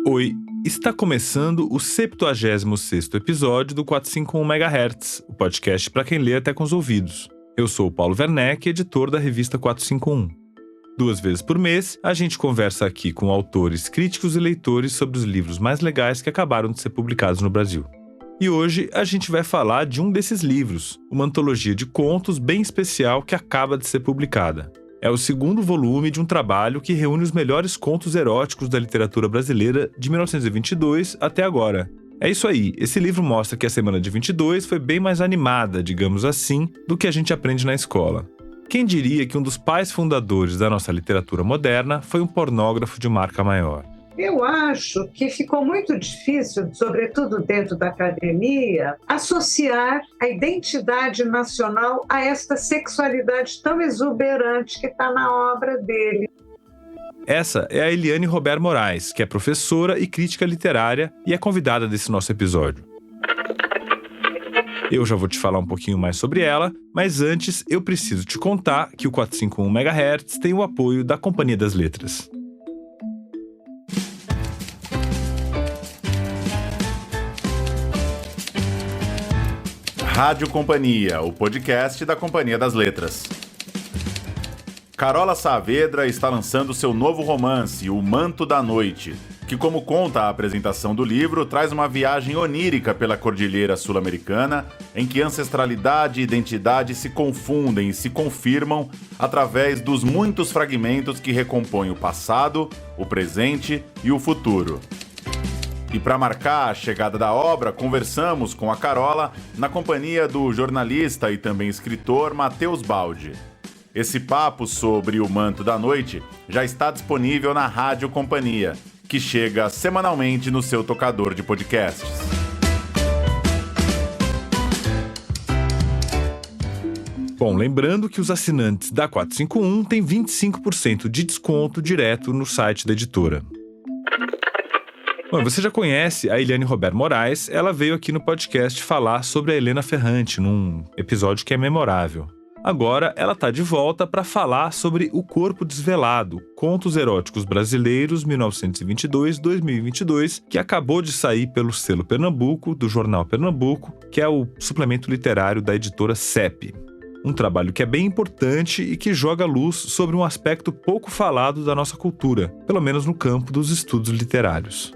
Oi, está começando o 76º episódio do 451 MHz, o podcast para quem lê até com os ouvidos. Eu sou o Paulo Werneck, editor da revista 451. 2 vezes por mês, a gente conversa aqui com autores, críticos e leitores sobre os livros mais legais que acabaram de ser publicados no Brasil. E hoje a gente vai falar de um desses livros, uma antologia de contos bem especial que acaba de ser publicada. É o 2º volume de um trabalho que reúne os melhores contos eróticos da literatura brasileira de 1922 até agora. É isso aí, esse livro mostra que a semana de 22 foi bem mais animada, digamos assim, do que a gente aprende na escola. Quem diria que um dos pais fundadores da nossa literatura moderna foi um pornógrafo de marca maior? Eu acho que ficou muito difícil, sobretudo dentro da academia, associar a identidade nacional a esta sexualidade tão exuberante que está na obra dele. Essa é a Eliane Robert Moraes, que é professora e crítica literária e é convidada desse nosso episódio. Eu já vou te falar um pouquinho mais sobre ela, mas antes eu preciso te contar que o 451 MHz tem o apoio da Companhia das Letras. Rádio Companhia, o podcast da Companhia das Letras. Carola Saavedra está lançando seu novo romance, O Manto da Noite, que, como conta a apresentação do livro, traz uma viagem onírica pela Cordilheira Sul-Americana, em que ancestralidade e identidade se confundem e se confirmam através dos muitos fragmentos que recompõem o passado, o presente e o futuro. E para marcar a chegada da obra, conversamos com a Carola na companhia do jornalista e também escritor Matheus Baldi. Esse papo sobre O Manto da Noite já está disponível na Rádio Companhia, que chega semanalmente no seu tocador de podcasts. Bom, lembrando que os assinantes da 451 têm 25% de desconto direto no site da editora. Bom, você já conhece a Eliane Robert Moraes, ela veio aqui no podcast falar sobre a Helena Ferrante, num episódio que é memorável. Agora ela está de volta para falar sobre O Corpo Desvelado, Contos Eróticos Brasileiros 1922-2022, que acabou de sair pelo selo Pernambuco, do Jornal Pernambuco, que é o suplemento literário da editora CEP. Um trabalho que é bem importante e que joga luz sobre um aspecto pouco falado da nossa cultura, pelo menos no campo dos estudos literários.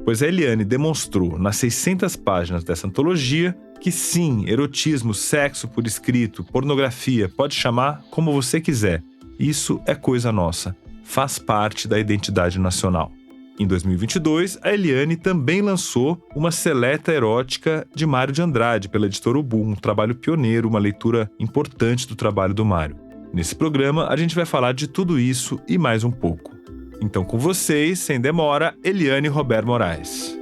Pois a Eliane demonstrou, nas 600 páginas dessa antologia, que sim, erotismo, sexo por escrito, pornografia, pode chamar como você quiser. Isso é coisa nossa, faz parte da identidade nacional. Em 2022, a Eliane também lançou uma seleta erótica de Mário de Andrade, pela editora Ubu, um trabalho pioneiro, uma leitura importante do trabalho do Mário. Nesse programa, a gente vai falar de tudo isso e mais um pouco. Então, com vocês, sem demora, Eliane Robert Moraes.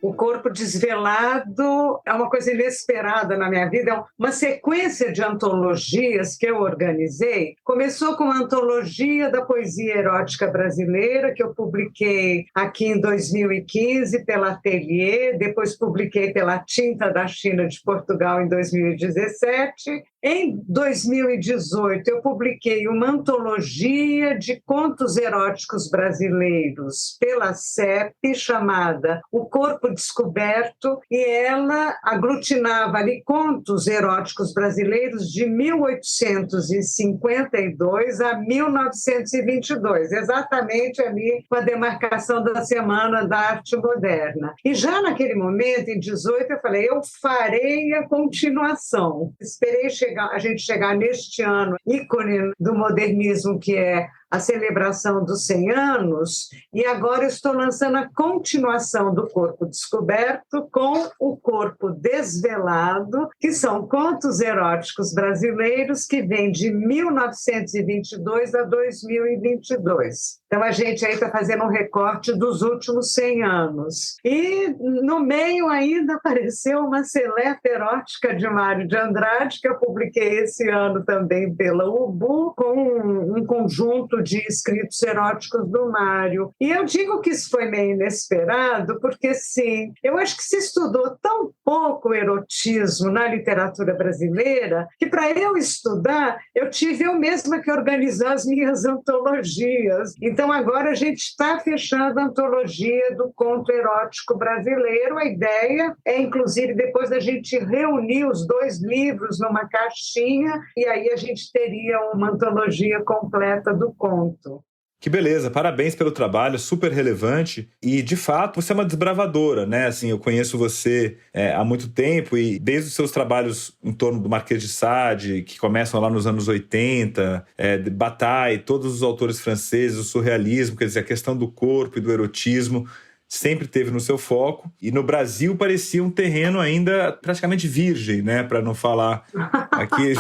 O Corpo Desvelado é uma coisa inesperada na minha vida, é uma sequência de antologias que eu organizei. Começou com a antologia da poesia erótica brasileira, que eu publiquei aqui em 2015 pela Atelier, depois publiquei pela Tinta da China de Portugal em 2017. Em 2018, eu publiquei uma antologia de contos eróticos brasileiros pela CEP, chamada O Corpo Descoberto, e ela aglutinava ali contos eróticos brasileiros de 1852 a 1922, exatamente ali com a demarcação da Semana da Arte Moderna. E já naquele momento, em 18, eu falei, eu farei a continuação. Esperei a gente chegar neste ano, ícone do modernismo, que é a celebração dos 100 anos, e agora estou lançando a continuação do Corpo Descoberto com O Corpo Desvelado, que são contos eróticos brasileiros que vêm de 1922 a 2022. Então, a gente aí está fazendo um recorte dos últimos 100 anos. E, no meio, ainda apareceu uma seleta erótica de Mário de Andrade, que eu publiquei esse ano também pela Ubu, com um conjunto ciclo de escritos eróticos do Mário. E eu digo que isso foi meio inesperado, porque, sim, eu acho que se estudou tão pouco erotismo na literatura brasileira que, para eu estudar, eu tive eu mesma que organizar as minhas antologias. Então, agora a gente está fechando a antologia do conto erótico brasileiro. A ideia é, inclusive, depois da gente reunir os 2 livros numa caixinha, e aí a gente teria uma antologia completa do conto. Que beleza, parabéns pelo trabalho, super relevante. E, de fato, você é uma desbravadora, né? Assim, eu conheço você há muito tempo e desde os seus trabalhos em torno do Marquês de Sade, que começam lá nos anos 80, de Bataille, todos os autores franceses, o surrealismo, quer dizer, a questão do corpo e do erotismo sempre teve no seu foco. E no Brasil parecia um terreno ainda praticamente virgem, né? Para não falar aqui...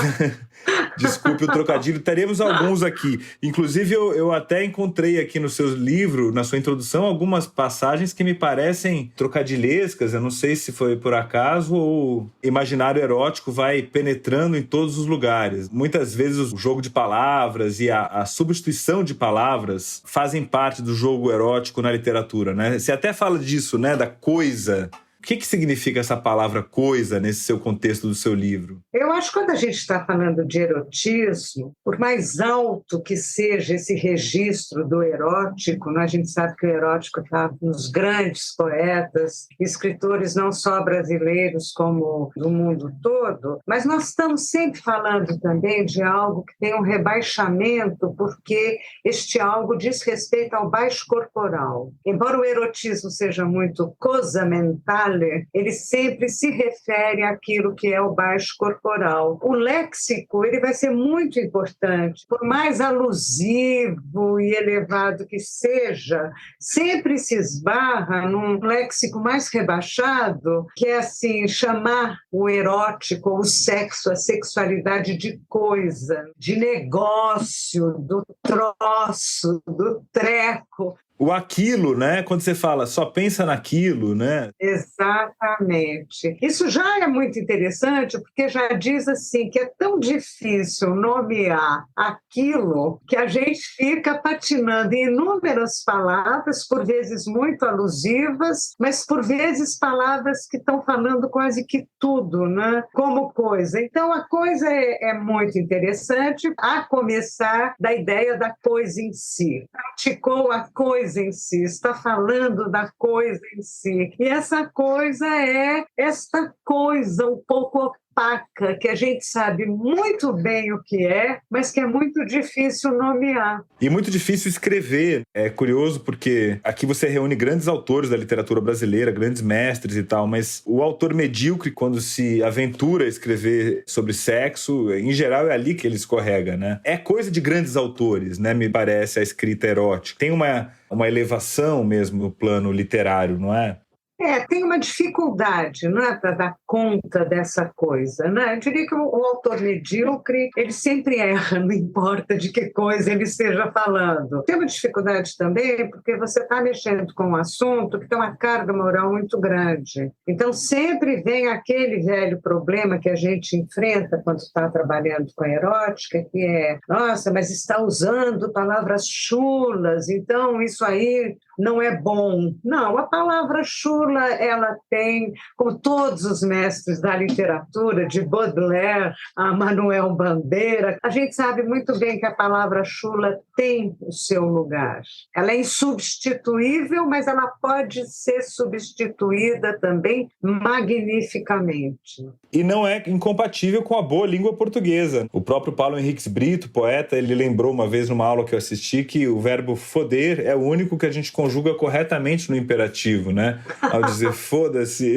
Desculpe o trocadilho, teremos alguns aqui. Inclusive, eu até encontrei aqui no seu livro, na sua introdução, algumas passagens que me parecem trocadilhescas. Eu não sei se foi por acaso ou o imaginário erótico vai penetrando em todos os lugares. Muitas vezes o jogo de palavras e a substituição de palavras fazem parte do jogo erótico na literatura, né? Você até fala disso, né? Da coisa. O que significa essa palavra coisa nesse seu contexto do seu livro? Eu acho que quando a gente está falando de erotismo, por mais alto que seja esse registro do erótico, né, a gente sabe que o erótico está nos grandes poetas, escritores não só brasileiros como do mundo todo, mas nós estamos sempre falando também de algo que tem um rebaixamento, porque este algo diz respeito ao baixo corporal. Embora o erotismo seja muito cosamental, ele sempre se refere àquilo que é o baixo corporal. O léxico ele vai ser muito importante. Por mais alusivo e elevado que seja, sempre se esbarra num léxico mais rebaixado, que é assim, chamar o erótico, o sexo, a sexualidade de coisa, de negócio, do troço, do treco. O aquilo, né? Quando você fala só pensa naquilo, né? Exatamente. Isso já é muito interessante, porque já diz assim que é tão difícil nomear aquilo que a gente fica patinando em inúmeras palavras, por vezes muito alusivas, mas por vezes palavras que estão falando quase que tudo, né? Como coisa. Então, a coisa é muito interessante, a começar da ideia da coisa em si. Praticou a coisa em si, está falando da coisa em si. E essa coisa é esta coisa um pouco opaca, que a gente sabe muito bem o que é, mas que é muito difícil nomear. E muito difícil escrever. É curioso porque aqui você reúne grandes autores da literatura brasileira, grandes mestres e tal, mas o autor medíocre, quando se aventura a escrever sobre sexo, em geral é ali que ele escorrega, né? É coisa de grandes autores, né? Me parece a escrita erótica. Tem uma elevação mesmo no plano literário, não é? Tem uma dificuldade, não é, para dar conta dessa coisa, né? Eu diria que o autor medíocre, ele sempre erra, não importa de que coisa ele esteja falando. Tem uma dificuldade também porque você está mexendo com um assunto que tem uma carga moral muito grande. Então, sempre vem aquele velho problema que a gente enfrenta quando está trabalhando com a erótica, que é, nossa, mas está usando palavras chulas, então isso aí não é bom. Não, a palavra chula, ela tem, como todos os mestres da literatura, de Baudelaire a Manuel Bandeira, a gente sabe muito bem que a palavra chula tem o seu lugar. Ela é insubstituível, mas ela pode ser substituída também magnificamente. E não é incompatível com a boa língua portuguesa. O próprio Paulo Henriques Brito, poeta, ele lembrou uma vez numa aula que eu assisti que o verbo foder é o único que a gente conjuga corretamente no imperativo, né? Ao dizer foda-se.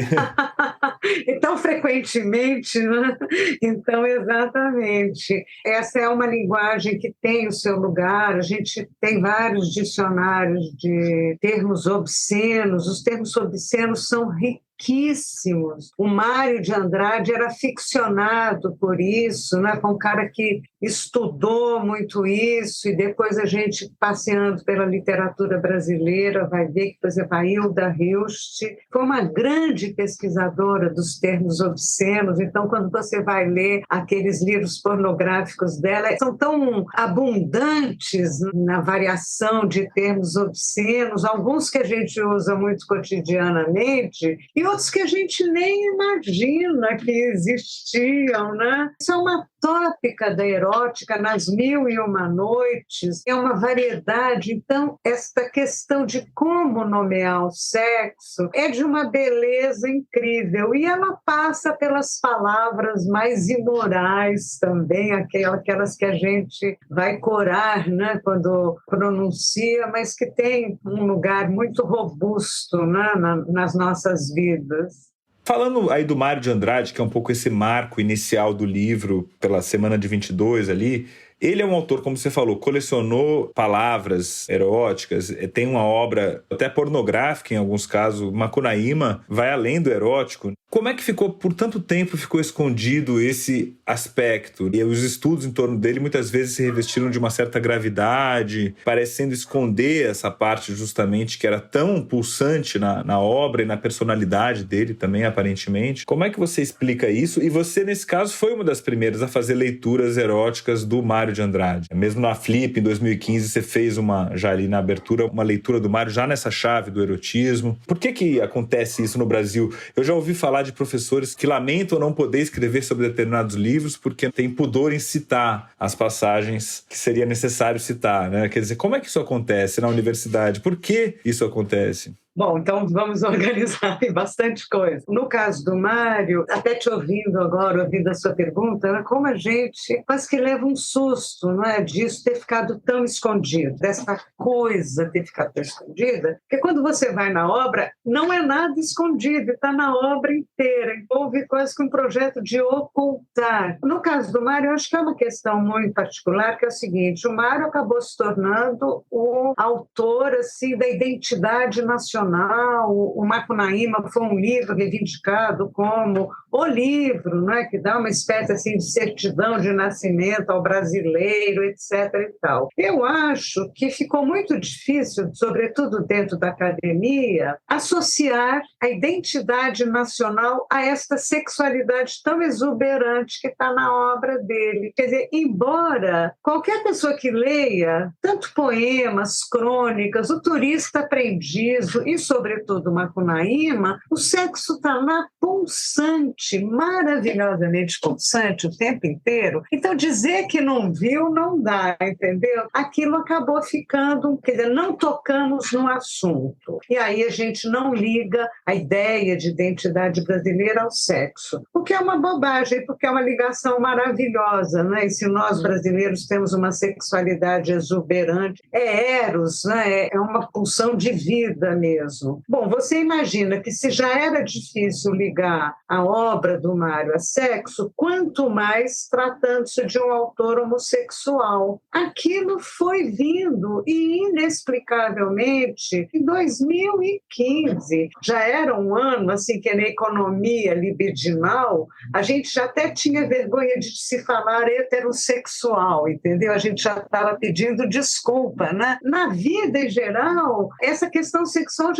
Então, frequentemente, né? Então, exatamente. Essa é uma linguagem que tem o seu lugar. A gente tem vários dicionários de termos obscenos. Os termos obscenos são riquíssimos. riquíssimos. O Mário de Andrade era ficcionado por isso, né? Foi um cara que estudou muito isso, e depois a gente, passeando pela literatura brasileira, vai ver que, por exemplo, a Hilda Hilst foi uma grande pesquisadora dos termos obscenos. Então, quando você vai ler aqueles livros pornográficos dela, são tão abundantes na variação de termos obscenos, alguns que a gente usa muito cotidianamente e outros que a gente nem imagina que existiam, né? Isso é uma tópica da erótica nas Mil e Uma Noites, é uma variedade. Então, esta questão de como nomear o sexo é de uma beleza incrível, e ela passa pelas palavras mais imorais também, aquelas que a gente vai corar, né, quando pronuncia, mas que tem um lugar muito robusto, né, nas nossas vidas. Falando aí do Mário de Andrade, que é um pouco esse marco inicial do livro, pela semana de 22 ali, ele é um autor, como você falou, colecionou palavras eróticas, tem uma obra até pornográfica em alguns casos. Macunaíma vai além do erótico. Como é que por tanto tempo ficou escondido esse aspecto? E os estudos em torno dele muitas vezes se revestiram de uma certa gravidade, parecendo esconder essa parte justamente que era tão pulsante na obra e na personalidade dele também, aparentemente. Como é que você explica isso? E você, nesse caso, foi uma das primeiras a fazer leituras eróticas do Mário de Andrade. Mesmo na Flip, em 2015, você fez já ali na abertura, uma leitura do Mário já nessa chave do erotismo. Por que acontece isso no Brasil? Eu já ouvi falar de professores que lamentam não poder escrever sobre determinados livros porque tem pudor em citar as passagens que seria necessário citar, né? Quer dizer, como é que isso acontece na universidade? Por que isso acontece? Bom, então vamos organizar bastante coisa. No caso do Mário, até te ouvindo agora, ouvindo a sua pergunta, né, como a gente quase que leva um susto, não é, disso ter ficado tão escondido, dessa coisa ter ficado tão escondida, porque quando você vai na obra, não é nada escondido, está na obra inteira, envolve quase que um projeto de ocultar. No caso do Mário, eu acho que é uma questão muito particular, que é o seguinte: o Mário acabou se tornando o autor assim, da identidade nacional. O Macunaíma foi um livro reivindicado como o livro, né, que dá uma espécie assim, de certidão de nascimento ao brasileiro, etc. e tal. Eu acho que ficou muito difícil, sobretudo dentro da academia, associar a identidade nacional a esta sexualidade tão exuberante que está na obra dele. Quer dizer, embora qualquer pessoa que leia tanto poemas, crônicas, O Turista Aprendiz e, sobretudo, Macunaíma, o sexo está lá pulsante, maravilhosamente pulsante o tempo inteiro. Então, dizer que não viu não dá, entendeu? Aquilo acabou ficando, quer dizer, não tocamos no assunto. E aí a gente não liga a ideia de identidade brasileira ao sexo, o que é uma bobagem, porque é uma ligação maravilhosa, né? E se nós brasileiros temos uma sexualidade exuberante, é eros, né? É uma pulsão de vida mesmo. Bom, você imagina que se já era difícil ligar a obra do Mário a sexo, quanto mais tratando-se de um autor homossexual. Aquilo foi vindo e, inexplicavelmente, em 2015, já era um ano assim que na economia libidinal, a gente já até tinha vergonha de se falar heterossexual, entendeu? A gente já estava pedindo desculpa, né? Na vida em geral, essa questão sexual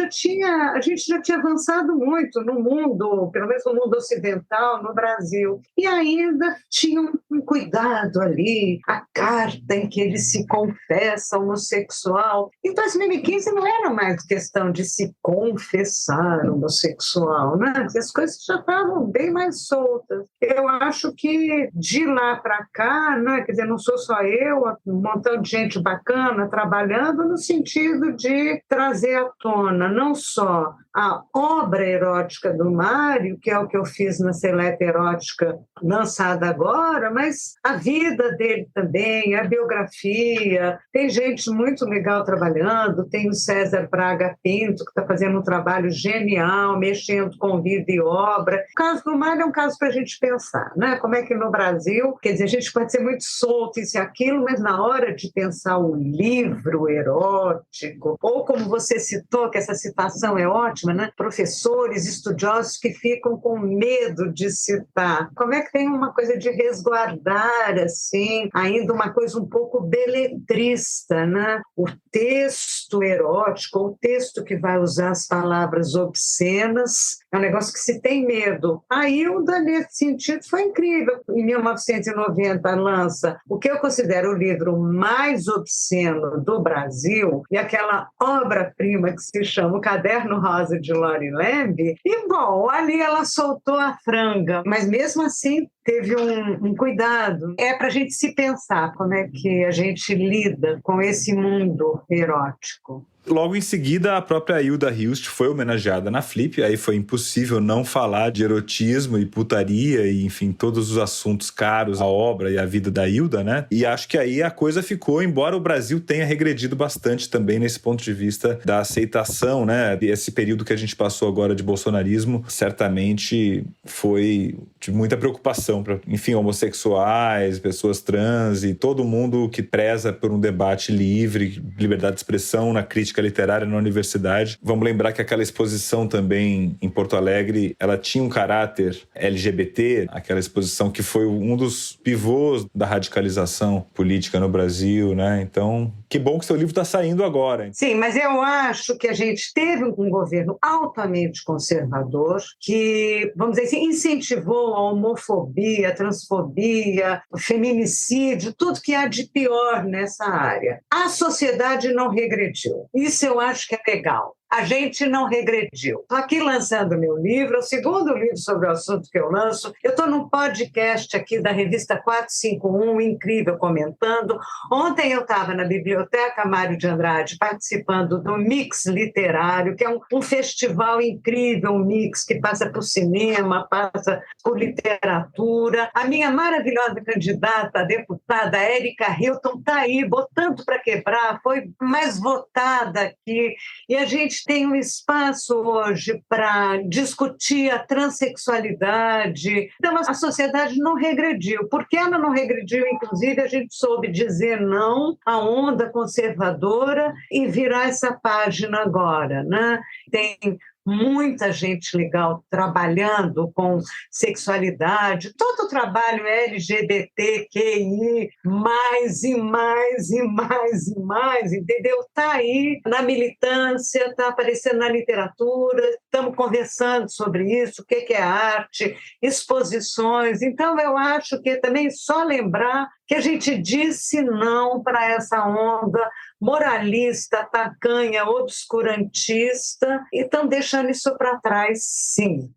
a gente já tinha avançado muito no mundo, pelo menos no mundo ocidental, no Brasil. E ainda tinha um cuidado ali, a carta em que ele se confessa homossexual. Em 2015 não era mais questão de se confessar homossexual, né? As coisas já estavam bem mais soltas. Eu acho que de lá para cá, né? Quer dizer, não sou só eu, um montão de gente bacana trabalhando no sentido de trazer à tona não só a obra erótica do Mário, que é o que eu fiz na Seleta Erótica lançada agora, mas mas a vida dele também, a biografia, tem gente muito legal trabalhando, tem o César Braga Pinto, que está fazendo um trabalho genial, mexendo com vida e obra. O caso do Mário é um caso para a gente pensar, né? Como é que no Brasil, quer dizer, a gente pode ser muito solto isso e aquilo, mas na hora de pensar o livro erótico, ou como você citou, que essa citação é ótima, né? Professores, estudiosos que ficam com medo de citar. Como é que tem uma coisa de resguardar, assim, ainda uma coisa um pouco beletrista, né? O texto erótico, o texto que vai usar as palavras obscenas, é um negócio que se tem medo. A Hilda, nesse sentido, foi incrível. Em 1990, lança o que eu considero o livro mais obsceno do Brasil, e aquela obra-prima que se chama O Caderno Rosa de Lori Lembe. E, bom, ali ela soltou a franga, mas mesmo assim teve um cuidado. É para a gente se pensar como é que a gente lida com esse mundo erótico. Logo em seguida, a própria Hilda Hilst foi homenageada na Flip, aí foi impossível não falar de erotismo e putaria e, enfim, todos os assuntos caros à obra e à vida da Hilda, né? E acho que aí a coisa ficou, embora o Brasil tenha regredido bastante também nesse ponto de vista da aceitação, né? E esse período que a gente passou agora de bolsonarismo certamente foi de muita preocupação para, enfim, homossexuais, pessoas trans e todo mundo que preza por um debate livre, liberdade de expressão na crítica literária na universidade. Vamos lembrar que aquela exposição também em Porto Alegre, ela tinha um caráter LGBT, aquela exposição que foi um dos pivôs da radicalização política no Brasil, né? Então, que bom que seu livro está saindo agora. Sim, mas eu acho que a gente teve um governo altamente conservador que, vamos dizer assim, incentivou a homofobia, a transfobia, o feminicídio, tudo que há de pior nessa área. A sociedade não regrediu. Isso eu acho que é legal. A gente não regrediu. Estou aqui lançando meu livro, é o segundo livro sobre o assunto que eu lanço. Eu estou num podcast aqui da revista 451, incrível, comentando. Ontem eu estava na Biblioteca Mário de Andrade participando do Mix Literário, que é um festival incrível, um mix que passa por cinema, passa por literatura. A minha maravilhosa candidata a deputada, Érica Hilton, está aí, botando para quebrar, foi mais votada aqui. E a gente tem um espaço hoje para discutir a transexualidade. Então, a sociedade não regrediu. Por que ela não regrediu? Inclusive, a gente soube dizer não à onda conservadora e virar essa página agora, né? Tem muita gente legal trabalhando com sexualidade, todo o trabalho LGBTQI, mais e mais e mais e mais, entendeu? Está aí na militância, está aparecendo na literatura, estamos conversando sobre isso, o que é arte, exposições. Então, eu acho que também só lembrar que a gente disse não para essa onda moralista, tacanha, obscurantista, e estão deixando isso para trás, sim.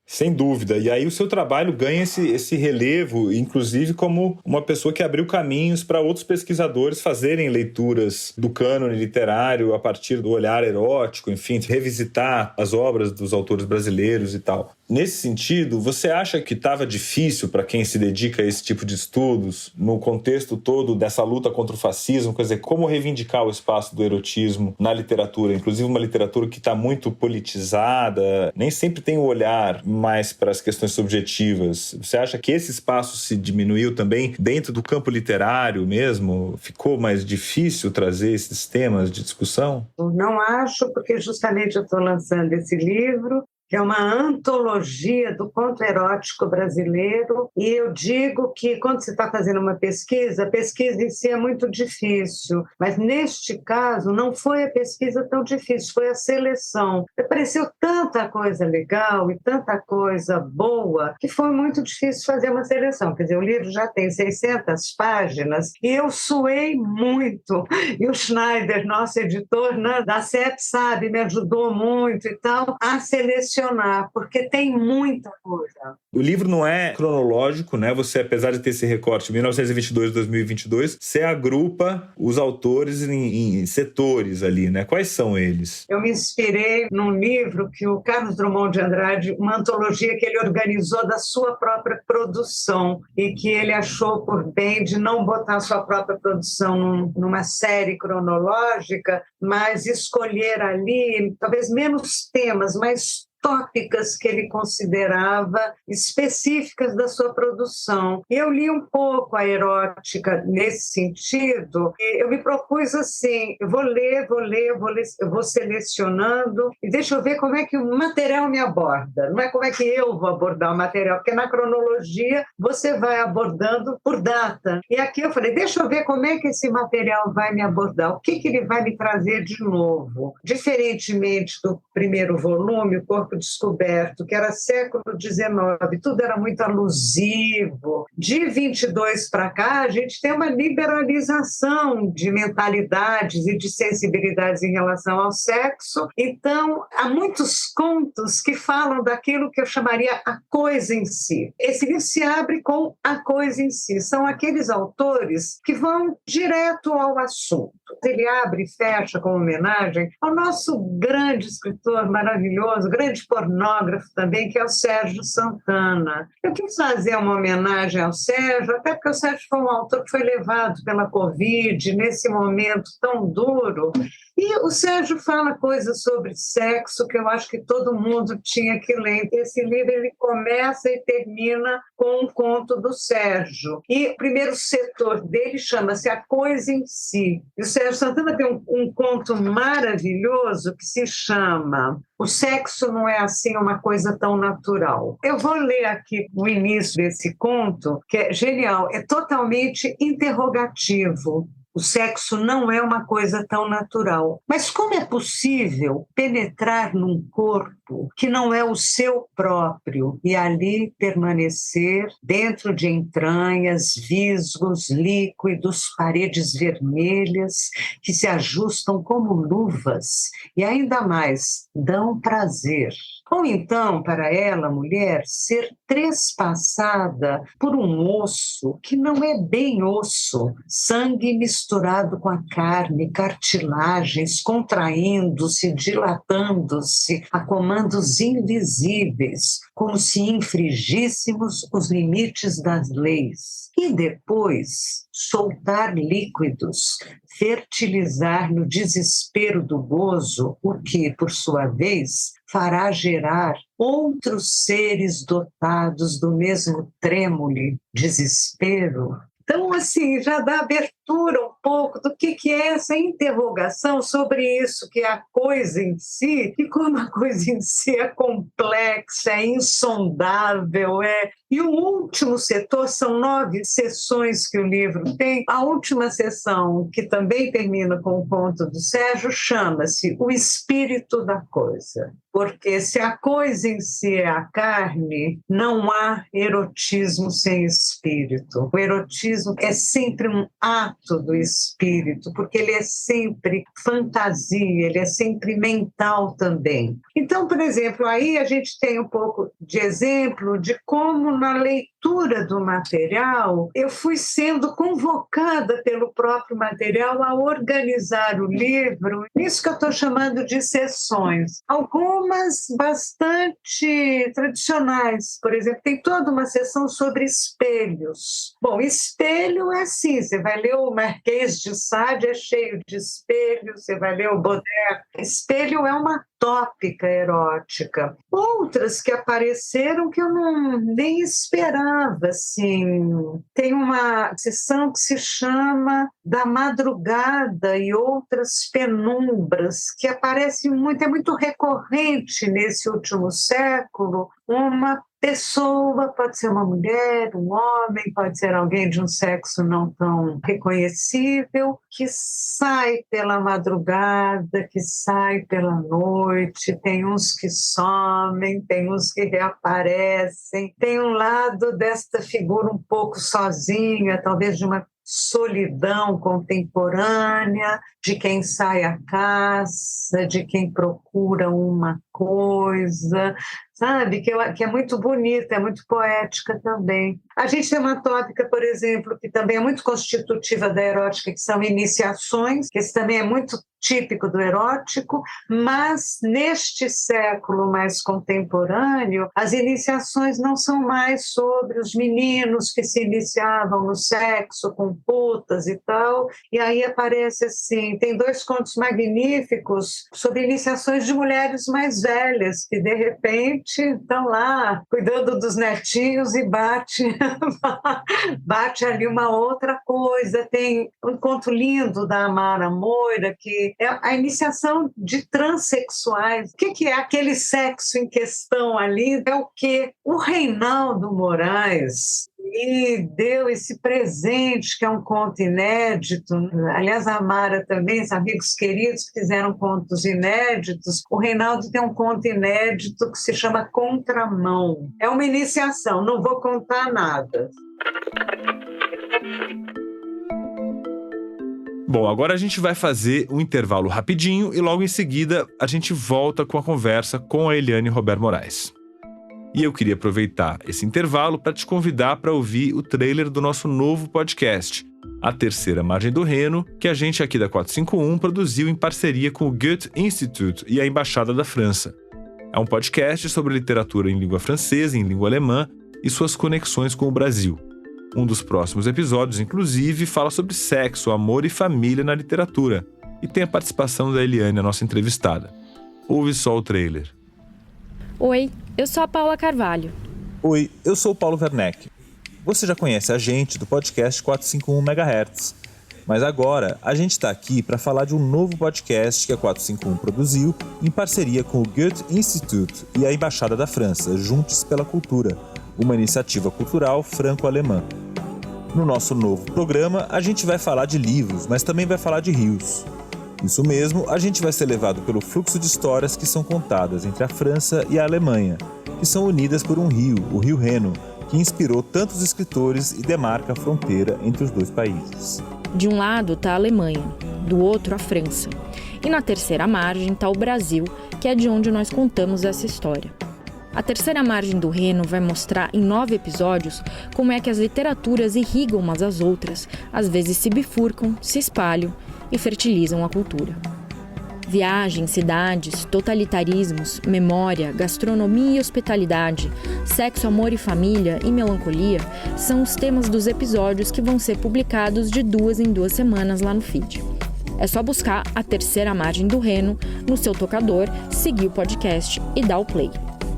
Sem dúvida. E aí o seu trabalho ganha esse relevo, inclusive como uma pessoa que abriu caminhos para outros pesquisadores fazerem leituras do cânone literário a partir do olhar erótico, enfim, revisitar as obras dos autores brasileiros e tal. Nesse sentido, você acha que estava difícil para quem se dedica a esse tipo de estudos, no contexto todo dessa luta contra o fascismo, quer dizer, como reivindicar o espaço do erotismo na literatura, inclusive uma literatura que está muito politizada, nem sempre tem o olhar mais para as questões subjetivas. Você acha que esse espaço se diminuiu também dentro do campo literário mesmo? Ficou mais difícil trazer esses temas de discussão? Não acho, porque justamente eu estou lançando esse livro, que é uma antologia do conto erótico brasileiro, e eu digo que quando você está fazendo uma pesquisa, a pesquisa em si é muito difícil, mas neste caso não foi a pesquisa tão difícil, foi a seleção. Apareceu tanta coisa legal e tanta coisa boa que foi muito difícil fazer uma seleção. Quer dizer, o livro já tem 600 páginas e eu suei muito. E o Schneider, nosso editor, né, da CEP, sabe, me ajudou muito e tal, a selecionar selecionar, porque tem muita coisa. O livro não é cronológico, né? Você, apesar de ter esse recorte 1922-2022, você agrupa os autores em setores ali, né? Quais são eles? Eu me inspirei num livro que o Carlos Drummond de Andrade, uma antologia que ele organizou da sua própria produção e que ele achou por bem de não botar a sua própria produção numa série cronológica, mas escolher ali talvez menos temas, mais tópicas que ele considerava específicas da sua produção. Eu li um pouco a erótica nesse sentido, e eu me propus assim, eu vou selecionando e deixa eu ver como é que o material me aborda, não é como é que eu vou abordar o material, porque na cronologia você vai abordando por data. E aqui eu falei, deixa eu ver como é que esse material vai me abordar, o que ele vai me trazer de novo. Diferentemente do primeiro volume, O Corpo Descoberto, que era século XIX, tudo era muito alusivo. De 22 para cá, a gente tem uma liberalização de mentalidades e de sensibilidades em relação ao sexo. Então, há muitos contos que falam daquilo que eu chamaria a coisa em si. Esse livro se abre com a coisa em si. São aqueles autores que vão direto ao assunto. Ele abre e fecha com homenagem ao nosso grande escritor maravilhoso, grande pornógrafo também, que é o Sérgio Santana. Eu quis fazer uma homenagem ao Sérgio, até porque o Sérgio foi um autor que foi levado pela Covid, nesse momento tão duro. E o Sérgio fala coisas sobre sexo que eu acho que todo mundo tinha que ler. Esse livro ele começa e termina com um conto do Sérgio. E o primeiro setor dele chama-se A Coisa em Si. E o Sérgio Santana tem um conto maravilhoso que se chama O Sexo Não É Assim Uma Coisa Tão Natural. Eu vou ler aqui o início desse conto, que é genial, é totalmente interrogativo. O sexo não é uma coisa tão natural. Mas como é possível penetrar num corpo que não é o seu próprio e ali permanecer dentro de entranhas, visgos, líquidos, paredes vermelhas que se ajustam como luvas e ainda mais dão prazer? Ou então, para ela, mulher, ser trespassada por um osso que não é bem osso, sangue misturado com a carne, cartilagens contraindo-se, dilatando-se a comandos invisíveis, como se infringíssemos os limites das leis. E depois, soltar líquidos, fertilizar no desespero do gozo, o que, por sua vez, fará gerar outros seres dotados do mesmo trêmule, desespero. Então, assim, já dá abertura um pouco do que é essa interrogação sobre isso, que é a coisa em si, e como a coisa em si é complexa, é insondável. E o último setor, são 9 sessões que o livro tem. A última sessão, que também termina com o conto do Sérgio, chama-se O Espírito da Coisa. Porque se a coisa em si é a carne, não há erotismo sem espírito. O erotismo é sempre um ato do espírito, porque ele é sempre fantasia, ele é sempre mental também. Então, por exemplo, aí a gente tem um pouco de exemplo de como na leitura do material eu fui sendo convocada pelo próprio material a organizar o livro, isso que eu estou chamando de sessões. Algumas bastante tradicionais, por exemplo, tem toda uma sessão sobre espelhos. Bom, espelho é assim, você vai ler o Marquês de Sade, é cheio de espelhos, você vai ler o Baudelaire. Espelho é uma tópica erótica. Outras que apareceram que eu nem esperava, assim. Tem uma sessão que se chama Da Madrugada e Outras Penumbras, que aparece muito, é muito recorrente nesse último século, uma pessoa, pode ser uma mulher, um homem, pode ser alguém de um sexo não tão reconhecível, que sai pela madrugada, que sai pela noite, tem uns que somem, tem uns que reaparecem, tem um lado desta figura um pouco sozinha, talvez de uma solidão contemporânea, de quem sai à caça, de quem procura uma coisa, sabe? Que é muito bonita, é muito poética também. A gente tem uma tópica, por exemplo, que também é muito constitutiva da erótica, que são iniciações, que esse também é muito típico do erótico, mas neste século mais contemporâneo, as iniciações não são mais sobre os meninos que se iniciavam no sexo com putas e tal, e aí aparece assim, tem 2 contos magníficos sobre iniciações de mulheres mais velhas, que de repente estão lá cuidando dos netinhos e bate ali uma outra coisa. Tem um conto lindo da Amara Moira, que é a iniciação de transexuais. O que é aquele sexo em questão ali? É o quê? O Reinaldo Moraes me deu esse presente, que é um conto inédito. Aliás, a Amara também, os amigos queridos que fizeram contos inéditos. O Reinaldo tem um conto inédito que se chama Contramão. É uma iniciação, não vou contar nada. Bom, agora a gente vai fazer um intervalo rapidinho e logo em seguida a gente volta com a conversa com a Eliane Robert Moraes. E eu queria aproveitar esse intervalo para te convidar para ouvir o trailer do nosso novo podcast, A Terceira Margem do Reno, que a gente aqui da 451 produziu em parceria com o Goethe Institut e a Embaixada da França. É um podcast sobre literatura em língua francesa e em língua alemã e suas conexões com o Brasil. Um dos próximos episódios, inclusive, fala sobre sexo, amor e família na literatura. E tem a participação da Eliane, a nossa entrevistada. Ouve só o trailer. Oi, eu sou a Paula Carvalho. Oi, eu sou o Paulo Werneck. Você já conhece a gente do podcast 451 MHz. Mas agora a gente está aqui para falar de um novo podcast que a 451 produziu em parceria com o Goethe Institut e a Embaixada da França, Juntos pela Cultura, uma iniciativa cultural franco-alemã. No nosso novo programa, a gente vai falar de livros, mas também vai falar de rios. Isso mesmo, a gente vai ser levado pelo fluxo de histórias que são contadas entre a França e a Alemanha, que são unidas por um rio, o Rio Reno, que inspirou tantos escritores e demarca a fronteira entre os 2 países. De um lado está a Alemanha, do outro a França. E na terceira margem está o Brasil, que é de onde nós contamos essa história. A Terceira Margem do Reno vai mostrar em 9 episódios como é que as literaturas irrigam umas às outras, às vezes se bifurcam, se espalham e fertilizam a cultura. Viagens, cidades, totalitarismos, memória, gastronomia e hospitalidade, sexo, amor e família e melancolia são os temas dos episódios que vão ser publicados de 2 em 2 semanas lá no feed. É só buscar A Terceira Margem do Reno no seu tocador, seguir o podcast e dar o play.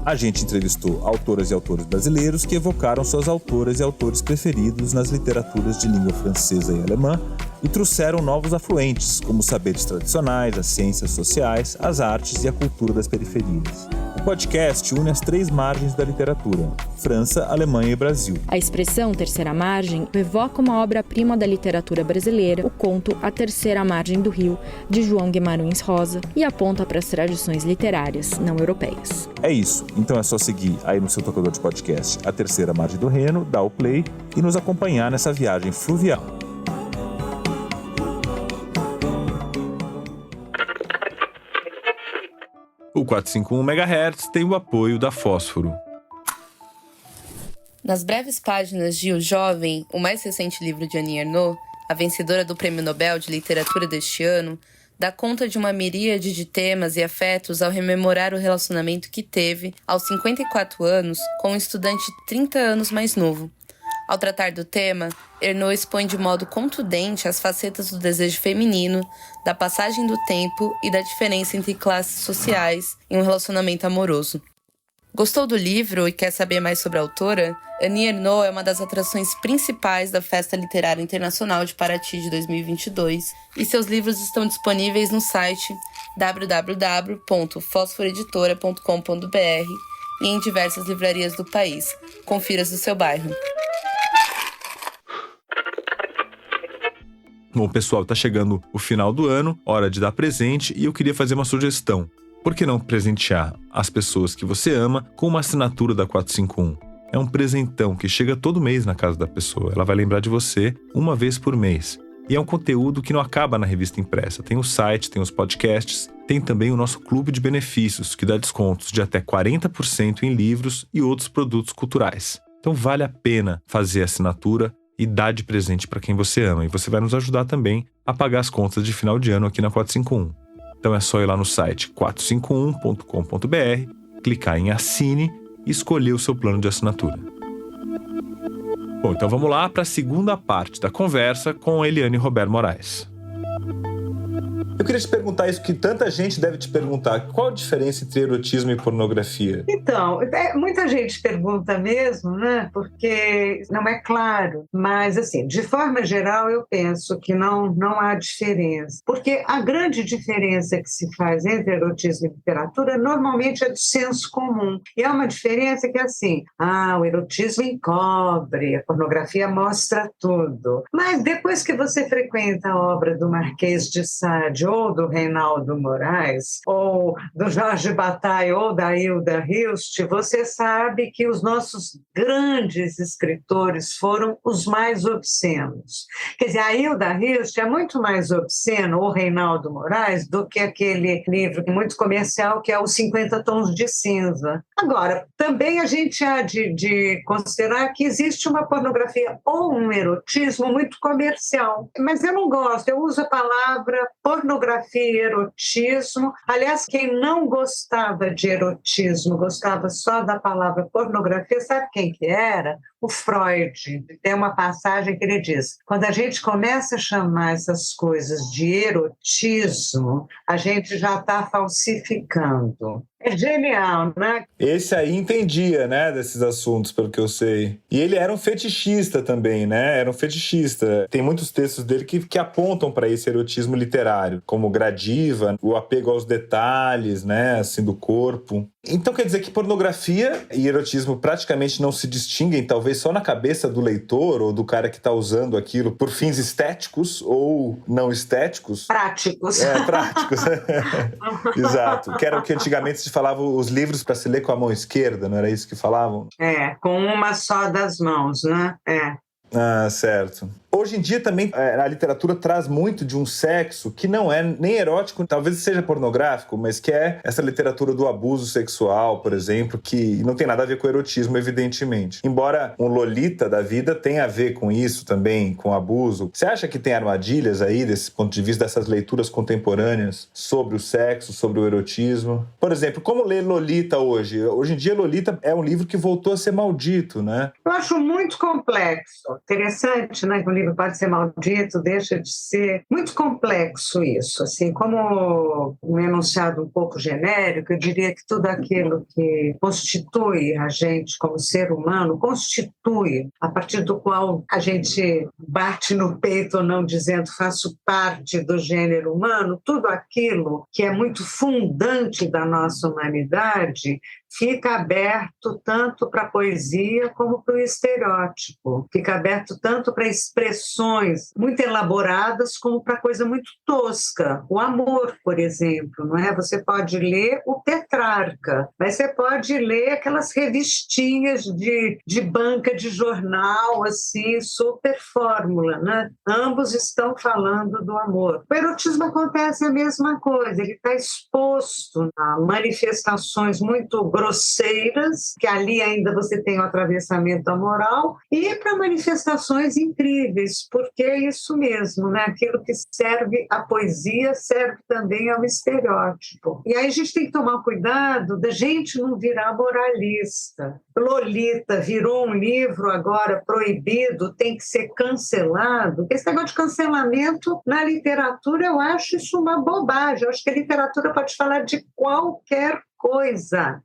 A gente entrevistou autoras e autores brasileiros que evocaram suas autoras e autores preferidos nas literaturas de língua francesa e alemã e trouxeram novos afluentes, como os saberes tradicionais, as ciências sociais, as artes e a cultura das periferias. O podcast une as 3 margens da literatura: França, Alemanha e Brasil. A expressão Terceira Margem evoca uma obra-prima da literatura brasileira, o conto A Terceira Margem do Rio, de João Guimarães Rosa, e aponta para as tradições literárias não europeias. É isso, então é só seguir aí no seu tocador de podcast A Terceira Margem do Reno, dar o play e nos acompanhar nessa viagem fluvial. O 451 MHz tem o apoio da Fósforo. Nas breves páginas de O Jovem, o mais recente livro de Annie Ernaux, a vencedora do Prêmio Nobel de Literatura deste ano, dá conta de uma miríade de temas e afetos ao rememorar o relacionamento que teve, aos 54 anos, com um estudante 30 anos mais novo. Ao tratar do tema, Ernaux expõe de modo contundente as facetas do desejo feminino, da passagem do tempo e da diferença entre classes sociais em um relacionamento amoroso. Gostou do livro e quer saber mais sobre a autora? Annie Ernaux é uma das atrações principais da Festa Literária Internacional de Paraty de 2022 e seus livros estão disponíveis no site www.fosforeditora.com.br e em diversas livrarias do país. Confira as do seu bairro. Bom, pessoal, tá chegando o final do ano, hora de dar presente, e eu queria fazer uma sugestão. Por que não presentear as pessoas que você ama com uma assinatura da 451? É um presentão que chega todo mês na casa da pessoa. Ela vai lembrar de você uma vez por mês. E é um conteúdo que não acaba na revista impressa. Tem o site, tem os podcasts, tem também o nosso clube de benefícios, que dá descontos de até 40% em livros e outros produtos culturais. Então vale a pena fazer a assinatura e dar de presente para quem você ama. E você vai nos ajudar também a pagar as contas de final de ano aqui na 451. Então é só ir lá no site 451.com.br, clicar em Assine e escolher o seu plano de assinatura. Bom, então vamos lá para a segunda parte da conversa com Eliane Robert Moraes. Eu queria te perguntar isso que tanta gente deve te perguntar. Qual a diferença entre erotismo e pornografia? Então, muita gente pergunta mesmo, né? Porque não é claro. Mas, assim, de forma geral, eu penso que não há diferença. Porque a grande diferença que se faz entre erotismo e literatura normalmente é do senso comum. E é uma diferença que é assim, o erotismo encobre, a pornografia mostra tudo. Mas depois que você frequenta a obra do Marquês de Sade, ou do Reinaldo Moraes, ou do Jorge Bataille, ou da Hilda Hilst, você sabe que os nossos grandes escritores foram os mais obscenos. Quer dizer, a Hilda Hilst é muito mais obsceno, ou Reinaldo Moraes, do que aquele livro muito comercial que é Os 50 Tons de Cinza. Agora, também a gente há de considerar que existe uma pornografia ou um erotismo muito comercial. Mas eu não gosto, eu uso a palavra pornografia e erotismo. Aliás, quem não gostava de erotismo, gostava só da palavra pornografia, sabe quem que era? O Freud. Tem uma passagem que ele diz: quando a gente começa a chamar essas coisas de erotismo, a gente já está falsificando. É genial, né? Esse aí entendia, né, desses assuntos, pelo que eu sei. E ele era um fetichista também, né? Era um fetichista. Tem muitos textos dele que apontam para esse erotismo literário, como Gradiva, o apego aos detalhes, né, assim, do corpo. Então quer dizer que pornografia e erotismo praticamente não se distinguem, talvez só na cabeça do leitor ou do cara que está usando aquilo por fins estéticos ou não estéticos? Práticos. Práticos. Exato. Que era o que antigamente se falava, os livros para se ler com a mão esquerda, não era isso que falavam? Com uma só das mãos, né? Certo. Hoje em dia também a literatura traz muito de um sexo que não é nem erótico, talvez seja pornográfico, mas que é essa literatura do abuso sexual, por exemplo, que não tem nada a ver com erotismo, evidentemente. Embora um Lolita da vida tenha a ver com isso também, com abuso. Você acha que tem armadilhas aí, desse ponto de vista, dessas leituras contemporâneas sobre o sexo, sobre o erotismo? Por exemplo, como ler Lolita hoje? Hoje em dia, Lolita é um livro que voltou a ser maldito, né? Eu acho muito complexo. Interessante, né? Que o livro pode ser maldito, deixa de ser. Muito complexo isso. Assim, como um enunciado um pouco genérico, eu diria que tudo aquilo que constitui a gente como ser humano, constitui, a partir do qual a gente bate no peito ou não dizendo faço parte do gênero humano, tudo aquilo que é muito fundante da nossa humanidade fica aberto tanto para a poesia como para o estereótipo. Fica aberto tanto para expressões muito elaboradas como para coisa muito tosca. O amor, por exemplo, não é? Você pode ler o Petrarca, mas você pode ler aquelas revistinhas de banca de jornal, assim, super fórmula, né? Ambos estão falando do amor. O erotismo acontece a mesma coisa, ele está exposto a manifestações muito grosseiras, que ali ainda você tem o atravessamento da moral, e para manifestações incríveis, porque é isso mesmo, né? Aquilo que serve à poesia serve também ao estereótipo. E aí a gente tem que tomar cuidado da gente não virar moralista. Lolita virou um livro agora proibido, tem que ser cancelado. Esse negócio de cancelamento na literatura, eu acho isso uma bobagem. Eu acho que a literatura pode falar de qualquer coisa.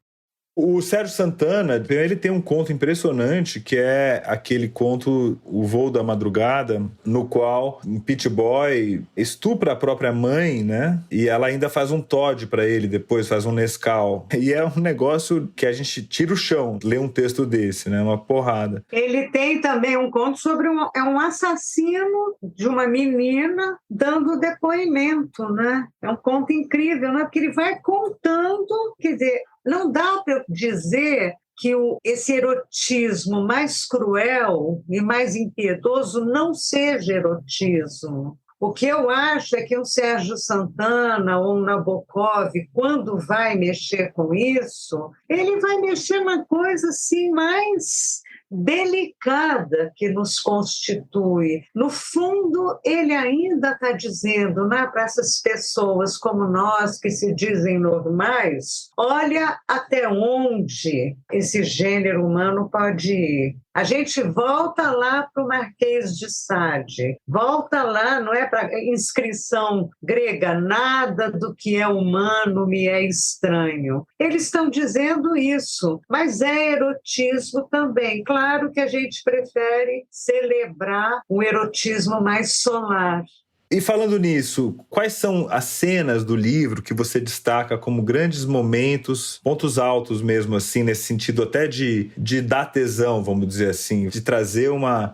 O Sérgio Santana, ele tem um conto impressionante, que é aquele conto O Voo da Madrugada, no qual um pit boy estupra a própria mãe, né? E ela ainda faz um Toddy pra ele depois, faz um Nescau. E é um negócio que a gente tira o chão, ler um texto desse, né? Uma porrada. Ele tem também um conto sobre um assassino de uma menina dando depoimento, né? É um conto incrível, né? Porque ele vai contando, quer dizer, não dá para dizer que esse erotismo mais cruel e mais impiedoso não seja erotismo. O que eu acho é que um Sérgio Santana ou um Nabokov, quando vai mexer com isso, ele vai mexer uma coisa assim mais delicada que nos constitui. No fundo, ele ainda está dizendo, né, para essas pessoas como nós, que se dizem normais, olha até onde esse gênero humano pode ir. A gente volta lá para o Marquês de Sade, volta lá, não é para a inscrição grega, nada do que é humano me é estranho. Eles estão dizendo isso, mas é erotismo também. Claro que a gente prefere celebrar um erotismo mais solar. E falando nisso, quais são as cenas do livro que você destaca como grandes momentos, pontos altos mesmo, assim, nesse sentido até de dar tesão, vamos dizer assim, de trazer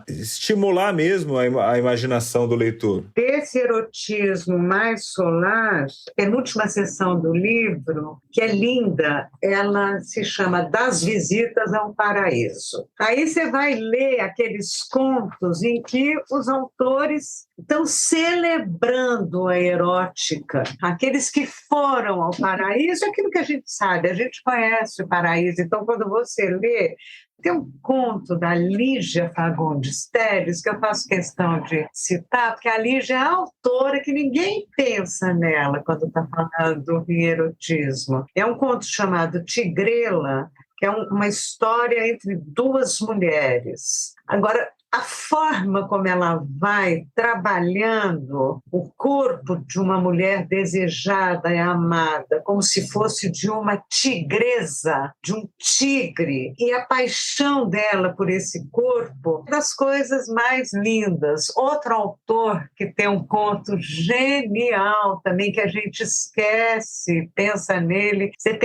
estimular mesmo a imaginação do leitor? Esse erotismo mais solar, penúltima sessão do livro, que é linda, ela se chama Das Visitas ao Paraíso. Aí você vai ler aqueles contos em que os autores estão celebrando a erótica. Aqueles que foram ao paraíso, é aquilo que a gente sabe, a gente conhece o paraíso. Então, quando você lê, tem um conto da Lígia Fagundes Telles, que eu faço questão de citar, porque a Lígia é a autora que ninguém pensa nela quando está falando em erotismo. É um conto chamado Tigrela, que é uma história entre duas mulheres. Agora, a forma como ela vai trabalhando o corpo de uma mulher desejada e amada, como se fosse de uma tigresa, de um tigre, e a paixão dela por esse corpo, das coisas mais lindas. Outro autor que tem um conto genial também, que a gente esquece, pensa nele, você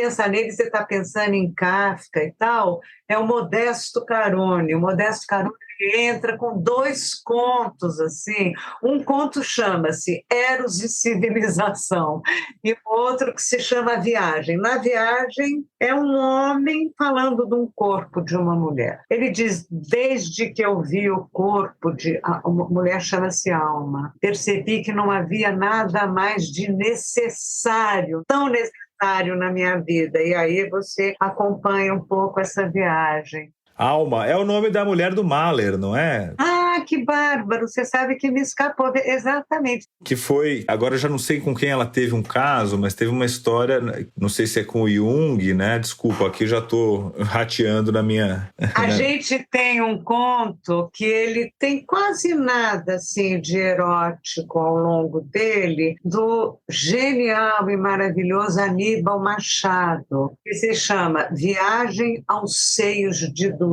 está pensando em Kafka e tal, é o Modesto Carone. O Modesto Carone entra com dois contos, assim. Um conto chama-se Eros e Civilização e o outro que se chama Viagem. Na Viagem é um homem falando de um corpo de uma mulher. Ele diz, desde que eu vi o corpo de... A mulher chama-se Alma. Percebi que não havia nada mais de necessário, tão necessário na minha vida. E aí você acompanha um pouco essa viagem. Alma é o nome da mulher do Mahler, não é? Ah, que bárbaro! Você sabe que me escapou. Exatamente. Que foi, agora eu já não sei com quem ela teve um caso, mas teve uma história, não sei se é com o Jung, né? Desculpa, aqui já estou rateando na minha... A gente tem um conto que ele tem quase nada assim, de erótico ao longo dele, do genial e maravilhoso Aníbal Machado, que se chama Viagem aos Seios de Duília.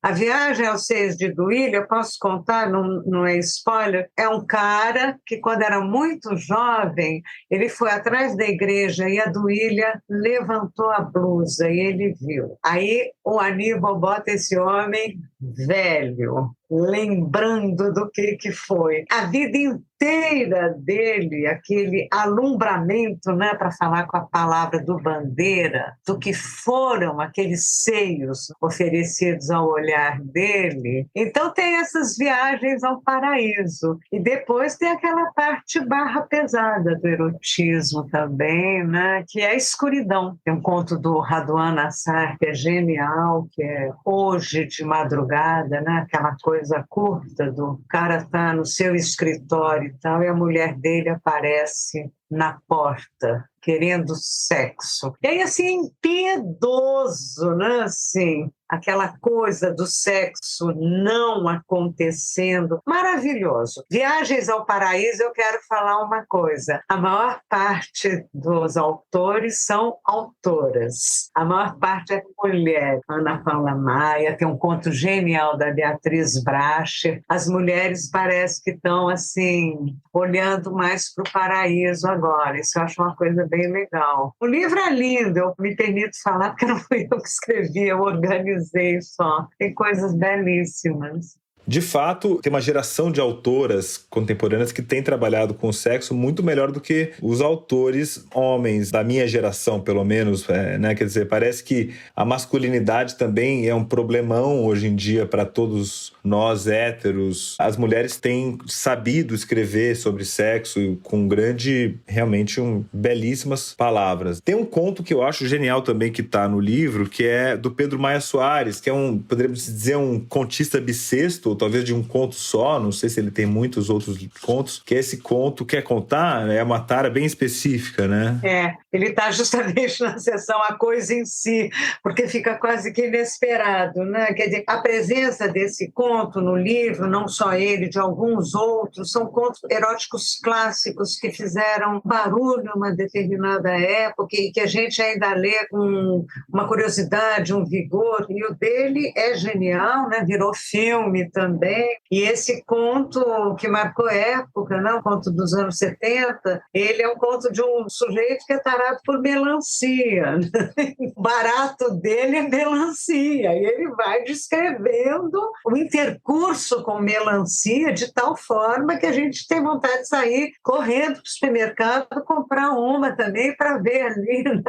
A Viagem aos Seios de Duília, eu posso contar, não é spoiler, é um cara que, quando era muito jovem, ele foi atrás da igreja e a Duília levantou a blusa e ele viu. Aí o Aníbal bota esse homem velho, lembrando do que foi. A vida inteira dele, aquele alumbramento, né, para falar com a palavra do Bandeira, do que foram aqueles seios oferecidos ao olhar dele. Então tem essas viagens ao paraíso. E depois tem aquela parte barra pesada do erotismo também, né, que é a escuridão. Tem um conto do Radwan Assar, que é genial, que é Hoje de Madrugada, né, aquela coisa curta do cara tá no seu escritório e tal, e a mulher dele aparece na porta, querendo sexo. E aí, assim, impiedoso, né? Assim, aquela coisa do sexo não acontecendo. Maravilhoso. Viagens ao Paraíso, eu quero falar uma coisa. A maior parte dos autores são autoras. A maior parte é mulher. Ana Paula Maia, tem um conto genial da Beatriz Bracher. As mulheres parece que estão, assim, olhando mais para o paraíso agora. Isso eu acho uma coisa bem legal. O livro é lindo, eu me permito falar, porque não fui eu que escrevi, eu organizei só. Tem coisas belíssimas. De fato, tem uma geração de autoras contemporâneas que tem trabalhado com o sexo muito melhor do que os autores homens da minha geração, pelo menos, né? Quer dizer, parece que a masculinidade também é um problemão hoje em dia para todos nós héteros. As mulheres têm sabido escrever sobre sexo com realmente belíssimas palavras. Tem um conto que eu acho genial também que está no livro, que é do Pedro Maia Soares, que é poderíamos dizer, um contista bissexto, talvez de um conto só, não sei se ele tem muitos outros contos, que esse conto quer contar, é uma tara bem específica, né? Ele está justamente na seção A Coisa em Si, porque fica quase que inesperado, né? Quer dizer, a presença desse conto no livro, não só ele, de alguns outros, são contos eróticos clássicos que fizeram barulho numa determinada época e que a gente ainda lê com uma curiosidade, um vigor, e o dele é genial, né? Virou filme também. E esse conto que marcou época, né? Um conto dos anos 70, ele é um conto de um sujeito que é tarado por melancia. O barato dele é melancia. E ele vai descrevendo o intercurso com melancia de tal forma que a gente tem vontade de sair correndo para o supermercado comprar uma também para ver ali. Né?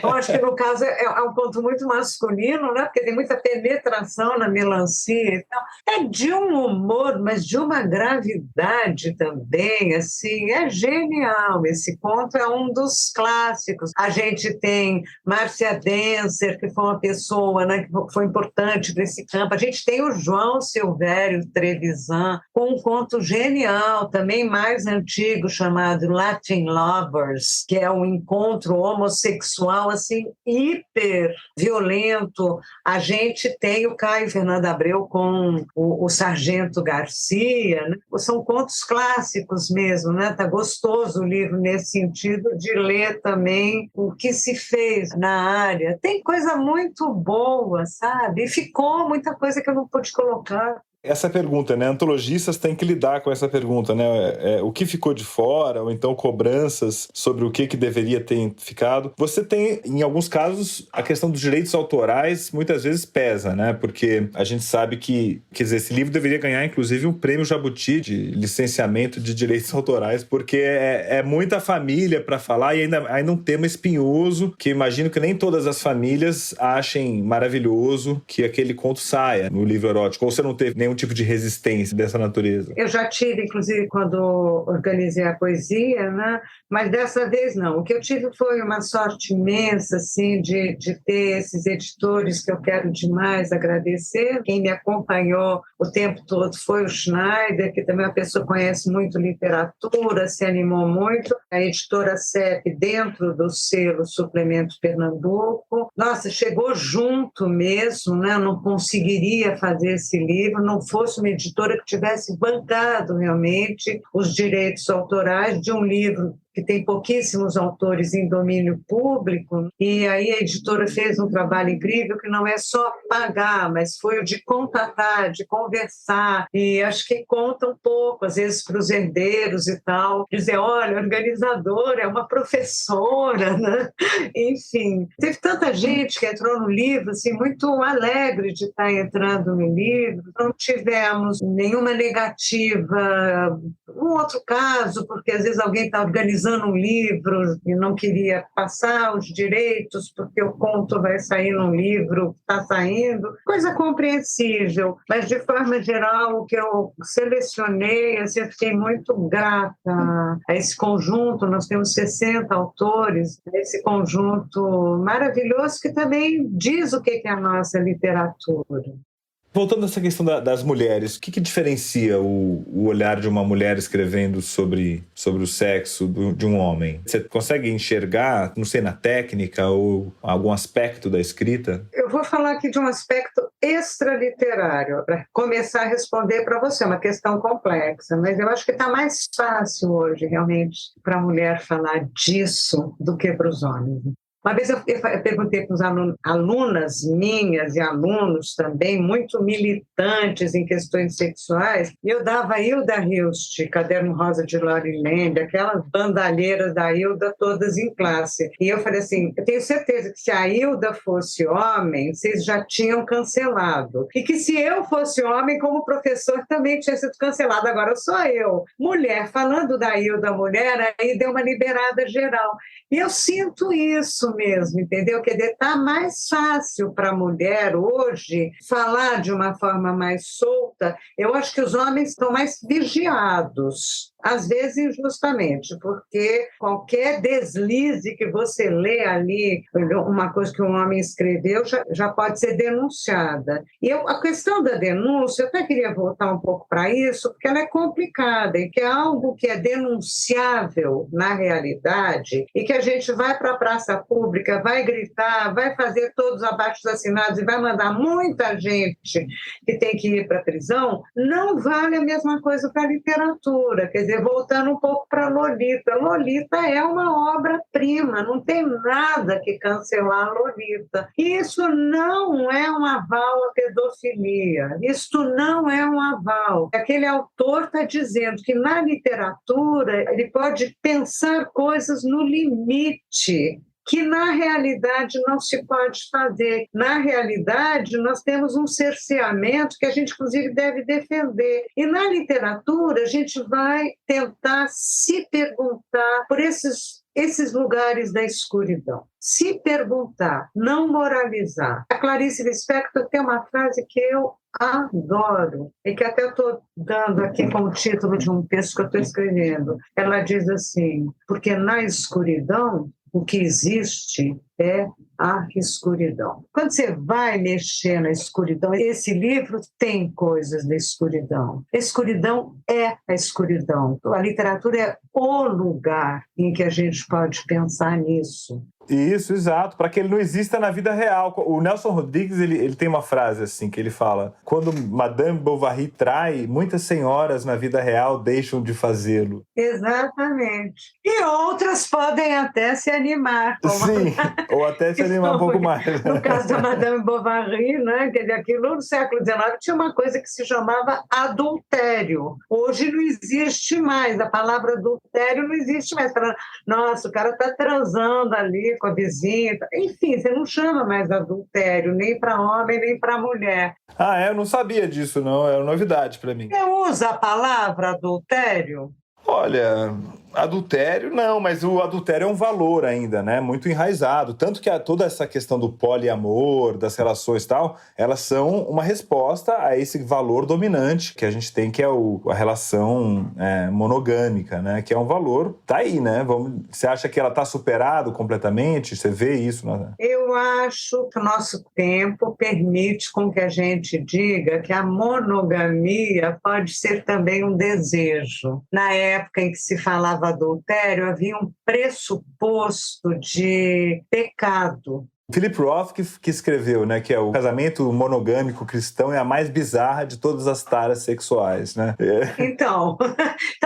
Eu acho que, no caso, é um ponto muito masculino, né? Porque tem muita penetração na melancia e tal. É de um humor, mas de uma gravidade também, assim, é genial. Esse conto é um dos clássicos. A gente tem Márcia Denzer, que foi uma pessoa, né, que foi importante para esse campo. A gente tem o João Silvério Trevisan, com um conto genial, também mais antigo, chamado Latin Lovers, que é um encontro homossexual, assim, hiper violento. A gente tem o Caio Fernando Abreu com o Sargento Garcia, né? São contos clássicos mesmo, né? Tá gostoso o livro nesse sentido de ler também o que se fez na área. Tem coisa muito boa, sabe? E ficou muita coisa que eu não pude colocar. Essa pergunta, né? Antologistas têm que lidar com essa pergunta, né? O que ficou de fora, ou então cobranças sobre o que deveria ter ficado. Você tem, em alguns casos, a questão dos direitos autorais muitas vezes pesa, né? Porque a gente sabe que, quer dizer, esse livro deveria ganhar, inclusive, um prêmio Jabuti de licenciamento de direitos autorais, porque é muita família para falar e ainda um tema espinhoso, que imagino que nem todas as famílias achem maravilhoso que aquele conto saia no livro erótico. Ou você não teve nenhum tipo de resistência dessa natureza? Eu já tive, inclusive, quando organizei a poesia, né? Mas dessa vez não. O que eu tive foi uma sorte imensa, assim, de ter esses editores que eu quero demais agradecer. Quem me acompanhou o tempo todo foi o Schneider, que também é uma pessoa que conhece muito literatura, se animou muito. A editora CEP, dentro do selo Suplemento Pernambuco. Nossa, chegou junto mesmo, né? Eu não conseguiria fazer esse livro, não fosse uma editora que tivesse bancado realmente os direitos autorais de um livro que tem pouquíssimos autores em domínio público, e aí a editora fez um trabalho incrível que não é só pagar, mas foi o de contatar, de conversar, e acho que conta um pouco, às vezes, para os herdeiros e tal, dizer, olha, a organizadora é uma professora, né? Enfim, teve tanta gente que entrou no livro, assim, muito alegre de estar entrando no livro, não tivemos nenhuma negativa. Um outro caso, porque às vezes alguém está organizando um livro e não queria passar os direitos porque o conto vai sair num livro que está saindo, coisa compreensível, mas de forma geral o que eu selecionei, assim, eu fiquei muito grata a esse conjunto. Nós temos 60 autores, esse conjunto maravilhoso que também diz o que é a nossa literatura. Voltando a essa questão das mulheres, o que diferencia o olhar de uma mulher escrevendo sobre o sexo de um homem? Você consegue enxergar, não sei, na técnica ou algum aspecto da escrita? Eu vou falar aqui de um aspecto extraliterário, para começar a responder para você, uma questão complexa, mas eu acho que está mais fácil hoje, realmente, para a mulher falar disso do que para os homens. Uma vez eu perguntei para os alunas minhas e alunos também, muito militantes em questões sexuais, e eu dava a Hilda Hilst, Caderno Rosa de Lori Lende, aquelas bandalheiras da Hilda todas em classe. E eu falei assim, eu tenho certeza que se a Hilda fosse homem, vocês já tinham cancelado. E que se eu fosse homem, como professor, também tinha sido cancelado. Agora sou eu, mulher, falando da Hilda mulher, aí deu uma liberada geral. E eu sinto isso mesmo, entendeu? Quer dizer, está mais fácil para a mulher hoje falar de uma forma mais solta. Eu acho que os homens estão mais vigiados, às vezes injustamente, porque qualquer deslize que você lê ali, uma coisa que um homem escreveu, já pode ser denunciada. E a questão da denúncia, eu até queria voltar um pouco para isso, porque ela é complicada, e que é algo que é denunciável na realidade, e que a gente vai para a praça pública, vai gritar, vai fazer todos os abaixo-assinados e vai mandar muita gente que tem que ir para a prisão, não vale a mesma coisa para a literatura. Quer dizer, voltando um pouco para Lolita. Lolita é uma obra-prima, não tem nada que cancelar Lolita. Isso não é um aval à pedofilia, isto não é um aval. Aquele autor está dizendo que na literatura ele pode pensar coisas no limite, que na realidade não se pode fazer. Na realidade, nós temos um cerceamento que a gente, inclusive, deve defender. E na literatura, a gente vai tentar se perguntar por esses lugares da escuridão. Se perguntar, não moralizar. A Clarice Lispector tem uma frase que eu adoro, e que até estou dando aqui como título de um texto que eu estou escrevendo. Ela diz assim, porque na escuridão, o que existe é a escuridão. Quando você vai mexer na escuridão, esse livro tem coisas da escuridão. A escuridão é a escuridão. A literatura é o lugar em que a gente pode pensar nisso. Isso, exato, para que ele não exista na vida real. O Nelson Rodrigues, ele tem uma frase assim, que ele fala: quando Madame Bovary trai, muitas senhoras na vida real deixam de fazê-lo. Exatamente. E outras podem até se animar. Sim, ou até se animar um pouco mais. No caso da Madame Bovary, né, quer dizer, aquilo no século XIX tinha uma coisa que se chamava adultério. Hoje não existe mais, a palavra adultério não existe mais. Nossa, o cara está transando ali com a vizinha. Enfim, você não chama mais adultério, nem para homem, nem para mulher. Ah, eu não sabia disso, não. É uma novidade para mim. Você usa a palavra adultério? Olha, adultério não, mas o adultério é um valor ainda, né? Muito enraizado. Tanto que toda essa questão do poliamor, das relações e tal, elas são uma resposta a esse valor dominante que a gente tem, que é a relação monogâmica, né? Que é um valor, tá aí, né? Você acha que ela tá superado completamente? Você vê isso? Né? Eu acho que o nosso tempo permite com que a gente diga que a monogamia pode ser também um desejo. Na época em que se falava adultério, havia um pressuposto de pecado. Philip Roth que escreveu, né, que é o casamento monogâmico cristão é a mais bizarra de todas as taras sexuais, né? Então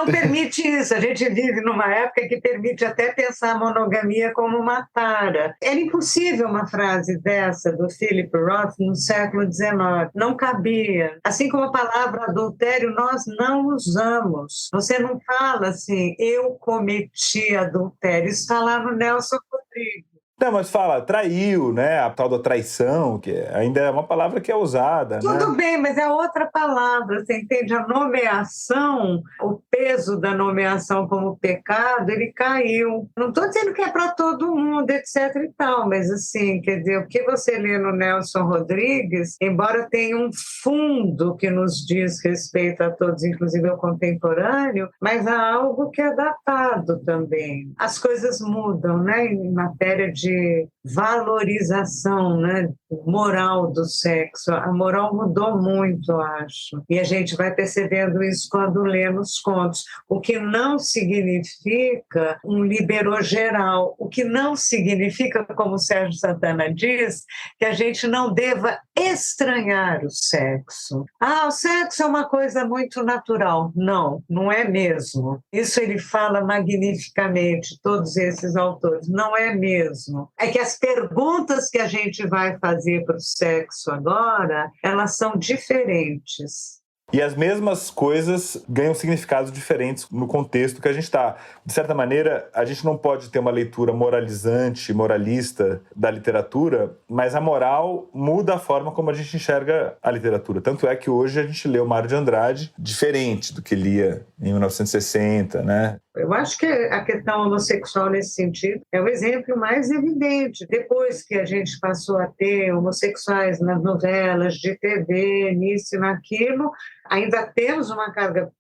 permite isso. A gente vive numa época que permite até pensar a monogamia como uma tara. Era impossível uma frase dessa do Philip Roth no século XIX. Não cabia. Assim como a palavra adultério nós não usamos. Você não fala assim, eu cometi adultério. Isso está lá no Nelson Rodrigues. Não, mas fala, traiu, né? A tal da traição, que ainda é uma palavra que é usada. Tudo né? bem, mas é outra palavra, você entende? A nomeação, o peso da nomeação como pecado, ele caiu. Não estou dizendo que é para todo mundo, etc e tal, mas assim, quer dizer, o que você lê no Nelson Rodrigues, embora tenha um fundo que nos diz respeito a todos, inclusive ao contemporâneo, mas há algo que é datado também. As coisas mudam, né? Em matéria de de valorização, né, moral do sexo. A moral mudou muito, eu acho. E a gente vai percebendo isso quando lê nos contos. O que não significa um liberou geral. O que não significa, como o Sérgio Santana diz, que a gente não deva estranhar o sexo. O sexo é uma coisa muito natural. Não, não é mesmo. Isso ele fala magnificamente, todos esses autores. Não é mesmo. É que as perguntas que a gente vai fazer para o sexo agora, elas são diferentes. E as mesmas coisas ganham significados diferentes no contexto que a gente está. De certa maneira, a gente não pode ter uma leitura moralizante, moralista da literatura, mas a moral muda a forma como a gente enxerga a literatura. Tanto é que hoje a gente lê o Mário de Andrade diferente do que lia em 1960, né? Eu acho que a questão homossexual, nesse sentido, é o exemplo mais evidente. Depois que a gente passou a ter homossexuais nas novelas de TV, nisso e naquilo, ainda temos uma carga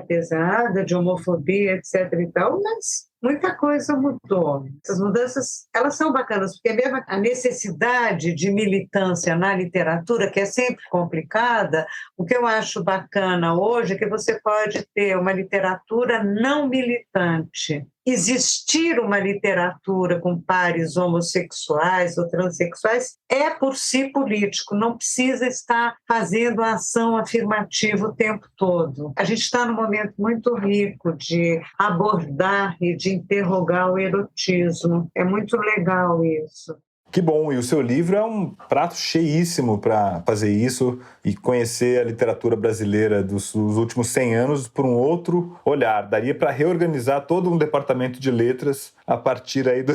pesada de homofobia, etc. e tal, mas muita coisa mudou. Essas mudanças, elas são bacanas, porque mesmo a necessidade de militância na literatura, que é sempre complicada, o que eu acho bacana hoje é que você pode ter uma literatura não militante. Existir uma literatura com pares homossexuais ou transexuais é por si político, não precisa estar fazendo a ação afirmativa o tempo todo. A gente está num momento muito rico de abordar e de interrogar o erotismo. É muito legal isso. Que bom, e o seu livro é um prato cheíssimo para fazer isso e conhecer a literatura brasileira dos últimos 100 anos por um outro olhar. Daria para reorganizar todo um departamento de letras a partir aí do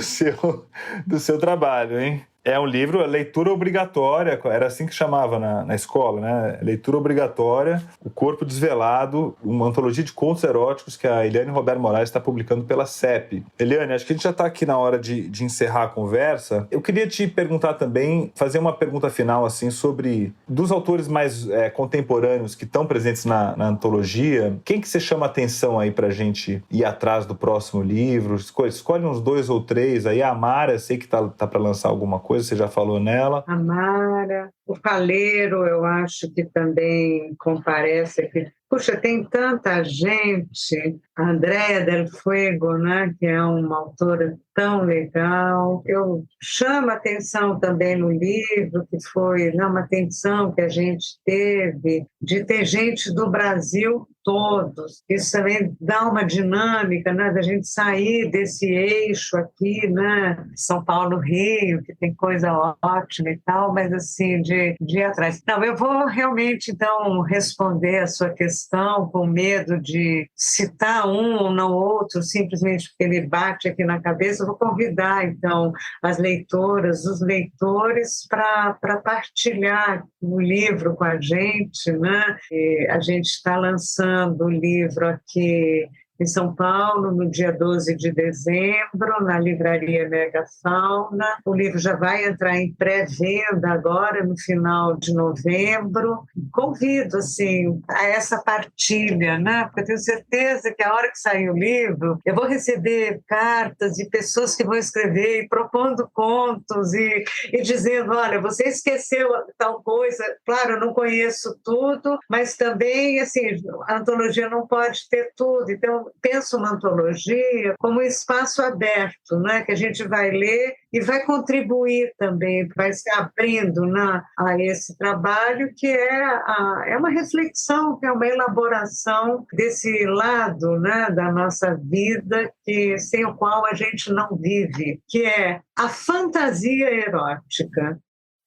seu trabalho, hein? É um livro, leitura obrigatória, era assim que chamava na escola, né? Leitura obrigatória, O Corpo Desvelado, uma antologia de contos eróticos que a Eliane Roberto Moraes está publicando pela CEP. Eliane, acho que a gente já está aqui na hora de encerrar a conversa. Eu queria te perguntar também, fazer uma pergunta final assim, sobre dos autores mais contemporâneos que estão presentes na antologia, quem que você chama a atenção aí para a gente ir atrás do próximo livro? Escolhe uns 2 ou 3 aí. A Amara, sei que tá para lançar alguma coisa, você já falou nela. A Mara, o Faleiro, eu acho que também comparece aqui. Puxa, tem tanta gente. A Andréa Del Fuego, né, que é uma autora tão legal. Eu chamo a atenção também no livro, que foi uma atenção que a gente teve de ter gente do Brasil todos. Isso também dá uma dinâmica, né, da gente sair desse eixo aqui, né, São Paulo-Rio, que tem coisa ótima e tal, mas assim, de ir atrás. Não, eu vou realmente, então, responder a sua questão com medo de citar um ou não outro, simplesmente porque ele bate aqui na cabeça. Eu vou convidar, então, as leitoras, os leitores para partilhar o livro com a gente, né? E a gente está lançando o livro aqui em São Paulo, no dia 12 de dezembro, na livraria Megafauna. O livro já vai entrar em pré-venda agora, no final de novembro. Convido, assim, a essa partilha, né? Porque eu tenho certeza que a hora que sair o livro, eu vou receber cartas de pessoas que vão escrever e propondo contos e dizendo, olha, você esqueceu tal coisa. Claro, eu não conheço tudo, mas também, assim, a antologia não pode ter tudo. Então, penso uma antologia como um espaço aberto, né, que a gente vai ler e vai contribuir também, vai se abrindo, né, a esse trabalho que é uma reflexão, que é uma elaboração desse lado, né, da nossa vida que, sem o qual a gente não vive, que é a fantasia erótica.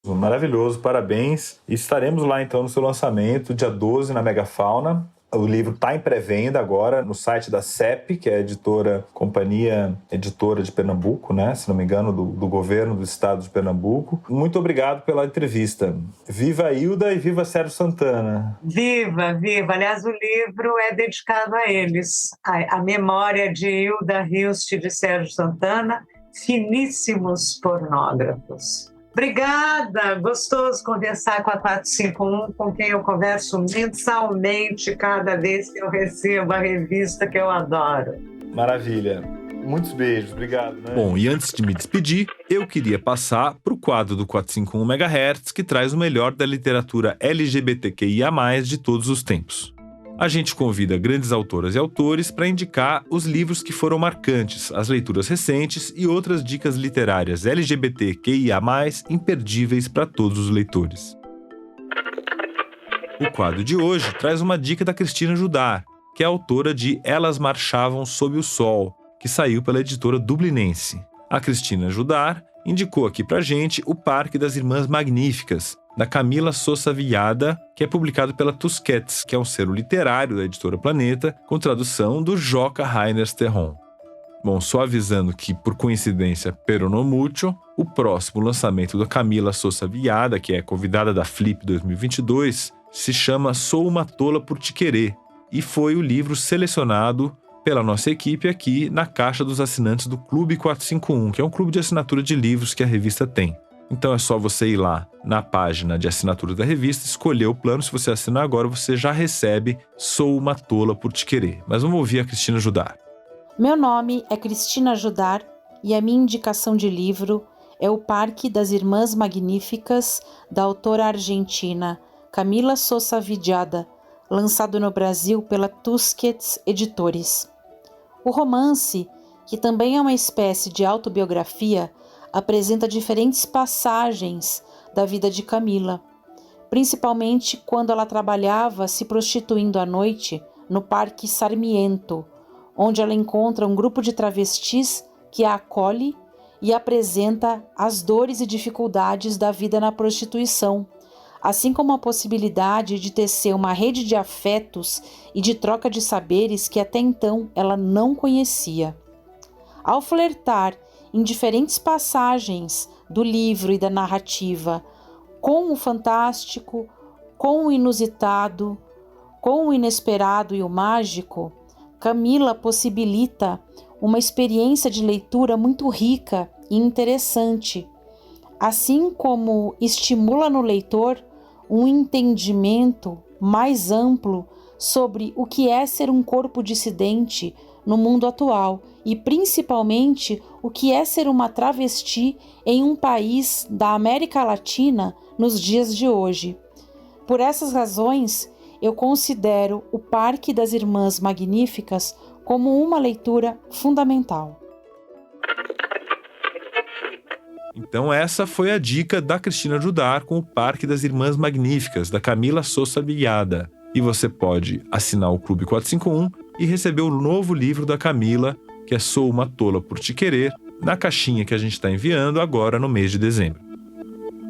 Maravilhoso, parabéns. E estaremos lá então no seu lançamento, dia 12, na Megafauna. O livro está em pré-venda agora no site da CEP, que é a Companhia Editora de Pernambuco, né? Se não me engano, do governo do estado de Pernambuco. Muito obrigado pela entrevista. Viva a Hilda e viva Sérgio Santana. Viva, viva. Aliás, o livro é dedicado a eles. A memória de Hilda Hilst e de Sérgio Santana, finíssimos pornógrafos. Obrigada, gostoso conversar com a 451, com quem eu converso mensalmente cada vez que eu recebo a revista que eu adoro. Maravilha. Muitos beijos, obrigado. Né? Bom, e antes de me despedir, eu queria passar para o quadro do 451 MHz, que traz o melhor da literatura LGBTQIA+, de todos os tempos. A gente convida grandes autoras e autores para indicar os livros que foram marcantes, as leituras recentes e outras dicas literárias LGBTQIA+, imperdíveis para todos os leitores. O quadro de hoje traz uma dica da Cristina Judar, que é autora de Elas Marchavam Sob o Sol, que saiu pela editora Dublinense. A Cristina Judar indicou aqui pra gente O Parque das Irmãs Magníficas, da Camila Sousa Villada, que é publicado pela Tusquets, que é um selo literário da editora Planeta, com tradução do Joca Rainer Sterron. Bom, só avisando que, por coincidência, pero no mucho, o próximo lançamento da Camila Sousa Villada, que é convidada da Flip 2022, se chama Sou uma Tola por Te Querer, e foi o livro selecionado pela nossa equipe aqui na caixa dos assinantes do Clube 451, que é um clube de assinatura de livros que a revista tem. Então é só você ir lá na página de assinatura da revista, escolher o plano. Se você assinar agora, você já recebe Sou uma Tola por Te Querer. Mas vamos ouvir a Cristina Judar. Meu nome é Cristina Judar e a minha indicação de livro é O Parque das Irmãs Magníficas, da autora argentina Camila Sousa Villada, lançado no Brasil pela Tusquets Editores. O romance, que também é uma espécie de autobiografia, apresenta diferentes passagens da vida de Camila, principalmente quando ela trabalhava se prostituindo à noite no Parque Sarmiento, onde ela encontra um grupo de travestis que a acolhe e apresenta as dores e dificuldades da vida na prostituição, assim como a possibilidade de tecer uma rede de afetos e de troca de saberes que até então ela não conhecia. Ao flertar em diferentes passagens do livro e da narrativa com o fantástico, com o inusitado, com o inesperado e o mágico, Camila possibilita uma experiência de leitura muito rica e interessante, assim como estimula no leitor um entendimento mais amplo sobre o que é ser um corpo dissidente no mundo atual e principalmente o que é ser uma travesti em um país da América Latina nos dias de hoje. Por essas razões, eu considero O Parque das Irmãs Magníficas como uma leitura fundamental. Então essa foi a dica da Cristina Judar com O Parque das Irmãs Magníficas, da Camila Sousa Villada. E você pode assinar o Clube 451 e receber o novo livro da Camila, que é Sou uma Tola por Te Querer, na caixinha que a gente está enviando agora no mês de dezembro.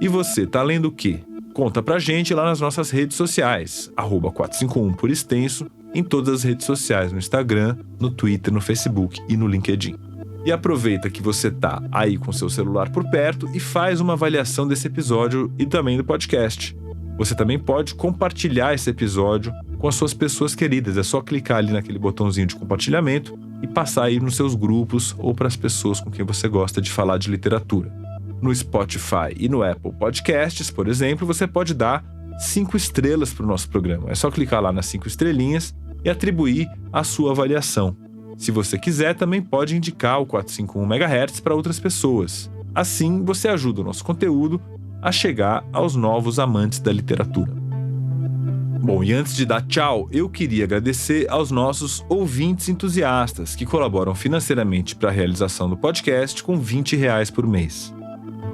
E você tá lendo o quê? Conta pra gente lá nas nossas redes sociais, @451 por extenso, em todas as redes sociais, no Instagram, no Twitter, no Facebook e no LinkedIn. E aproveita que você tá aí com seu celular por perto e faz uma avaliação desse episódio e também do podcast. Você também pode compartilhar esse episódio com as suas pessoas queridas. É só clicar ali naquele botãozinho de compartilhamento e passar aí nos seus grupos ou para as pessoas com quem você gosta de falar de literatura. No Spotify e no Apple Podcasts, por exemplo, você pode dar 5 estrelas para o nosso programa. É só clicar lá nas 5 estrelinhas e atribuir a sua avaliação. Se você quiser, também pode indicar o 451 MHz para outras pessoas. Assim, você ajuda o nosso conteúdo a chegar aos novos amantes da literatura. Bom, e antes de dar tchau, eu queria agradecer aos nossos ouvintes entusiastas que colaboram financeiramente para a realização do podcast com R$20 por mês.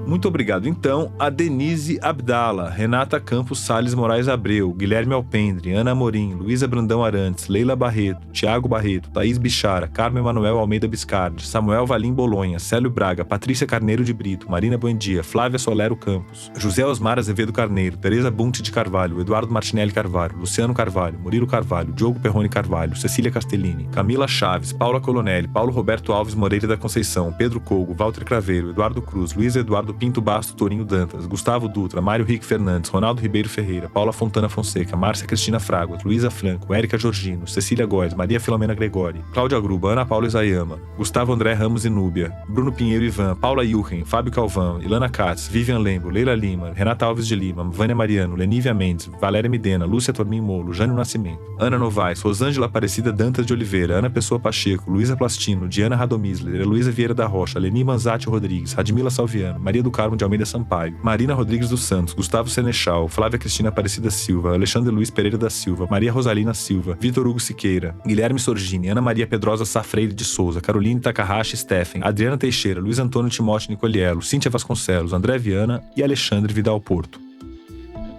Muito obrigado, então, a Denise Abdala, Renata Campos Salles Moraes Abreu, Guilherme Alpendre, Ana Amorim, Luísa Brandão Arantes, Leila Barreto, Tiago Barreto, Thaís Bichara, Carmen Manuel Almeida Biscardi, Samuel Valim Bolonha, Célio Braga, Patrícia Carneiro de Brito, Marina Buendia, Flávia Solero Campos, José Osmar Azevedo Carneiro, Tereza Bunte de Carvalho, Eduardo Martinelli Carvalho, Luciano Carvalho, Murilo Carvalho, Diogo Perrone Carvalho, Cecília Castellini, Camila Chaves, Paula Colonelli, Paulo Roberto Alves Moreira da Conceição, Pedro Cogo, Walter Craveiro, Eduardo Cruz, Luiz Eduardo Eduardo Pinto Basto Tourinho Dantas, Gustavo Dutra, Mário Rique Fernandes, Ronaldo Ribeiro Ferreira, Paula Fontana Fonseca, Márcia Cristina Fraguas, Luísa Franco, Érica Georgino, Cecília Góes, Maria Filomena Gregori, Cláudia Gruba, Ana Paula Isayama, Gustavo André Ramos e Núbia, Bruno Pinheiro Ivan, Paula Yuchen, Fábio Calvão, Ilana Katz, Vivian Lembo, Leila Lima, Renata Alves de Lima, Vânia Mariano, Lenívia Mendes, Valéria Midena, Lúcia Tormin Molo, Jânio Nascimento, Ana Novaes, Rosângela Aparecida Dantas de Oliveira, Ana Pessoa Pacheco, Luísa Plastino, Diana Radomisler, Heloísa Vieira da Rocha, Leni Manzati Rodrigues, Radmila Salviano, Maria do Carmo de Almeida Sampaio, Marina Rodrigues dos Santos, Gustavo Senechal, Flávia Cristina Aparecida Silva, Alexandre Luiz Pereira da Silva, Maria Rosalina Silva, Vitor Hugo Siqueira, Guilherme Sorgini, Ana Maria Pedrosa Safreire de Souza, Caroline Takahashi Steffen, Adriana Teixeira, Luiz Antônio Timóteo Nicoliello, Cíntia Vasconcelos, André Viana e Alexandre Vidal Porto.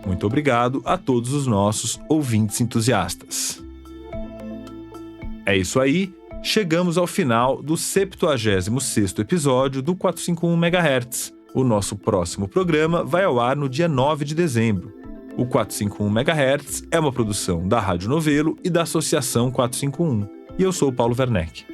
Muito obrigado a todos os nossos ouvintes entusiastas. É isso aí, chegamos ao final do 76º episódio do 451 MHz. O nosso próximo programa vai ao ar no dia 9 de dezembro. O 451 MHz é uma produção da Rádio Novelo e da Associação 451. E eu sou o Paulo Werneck.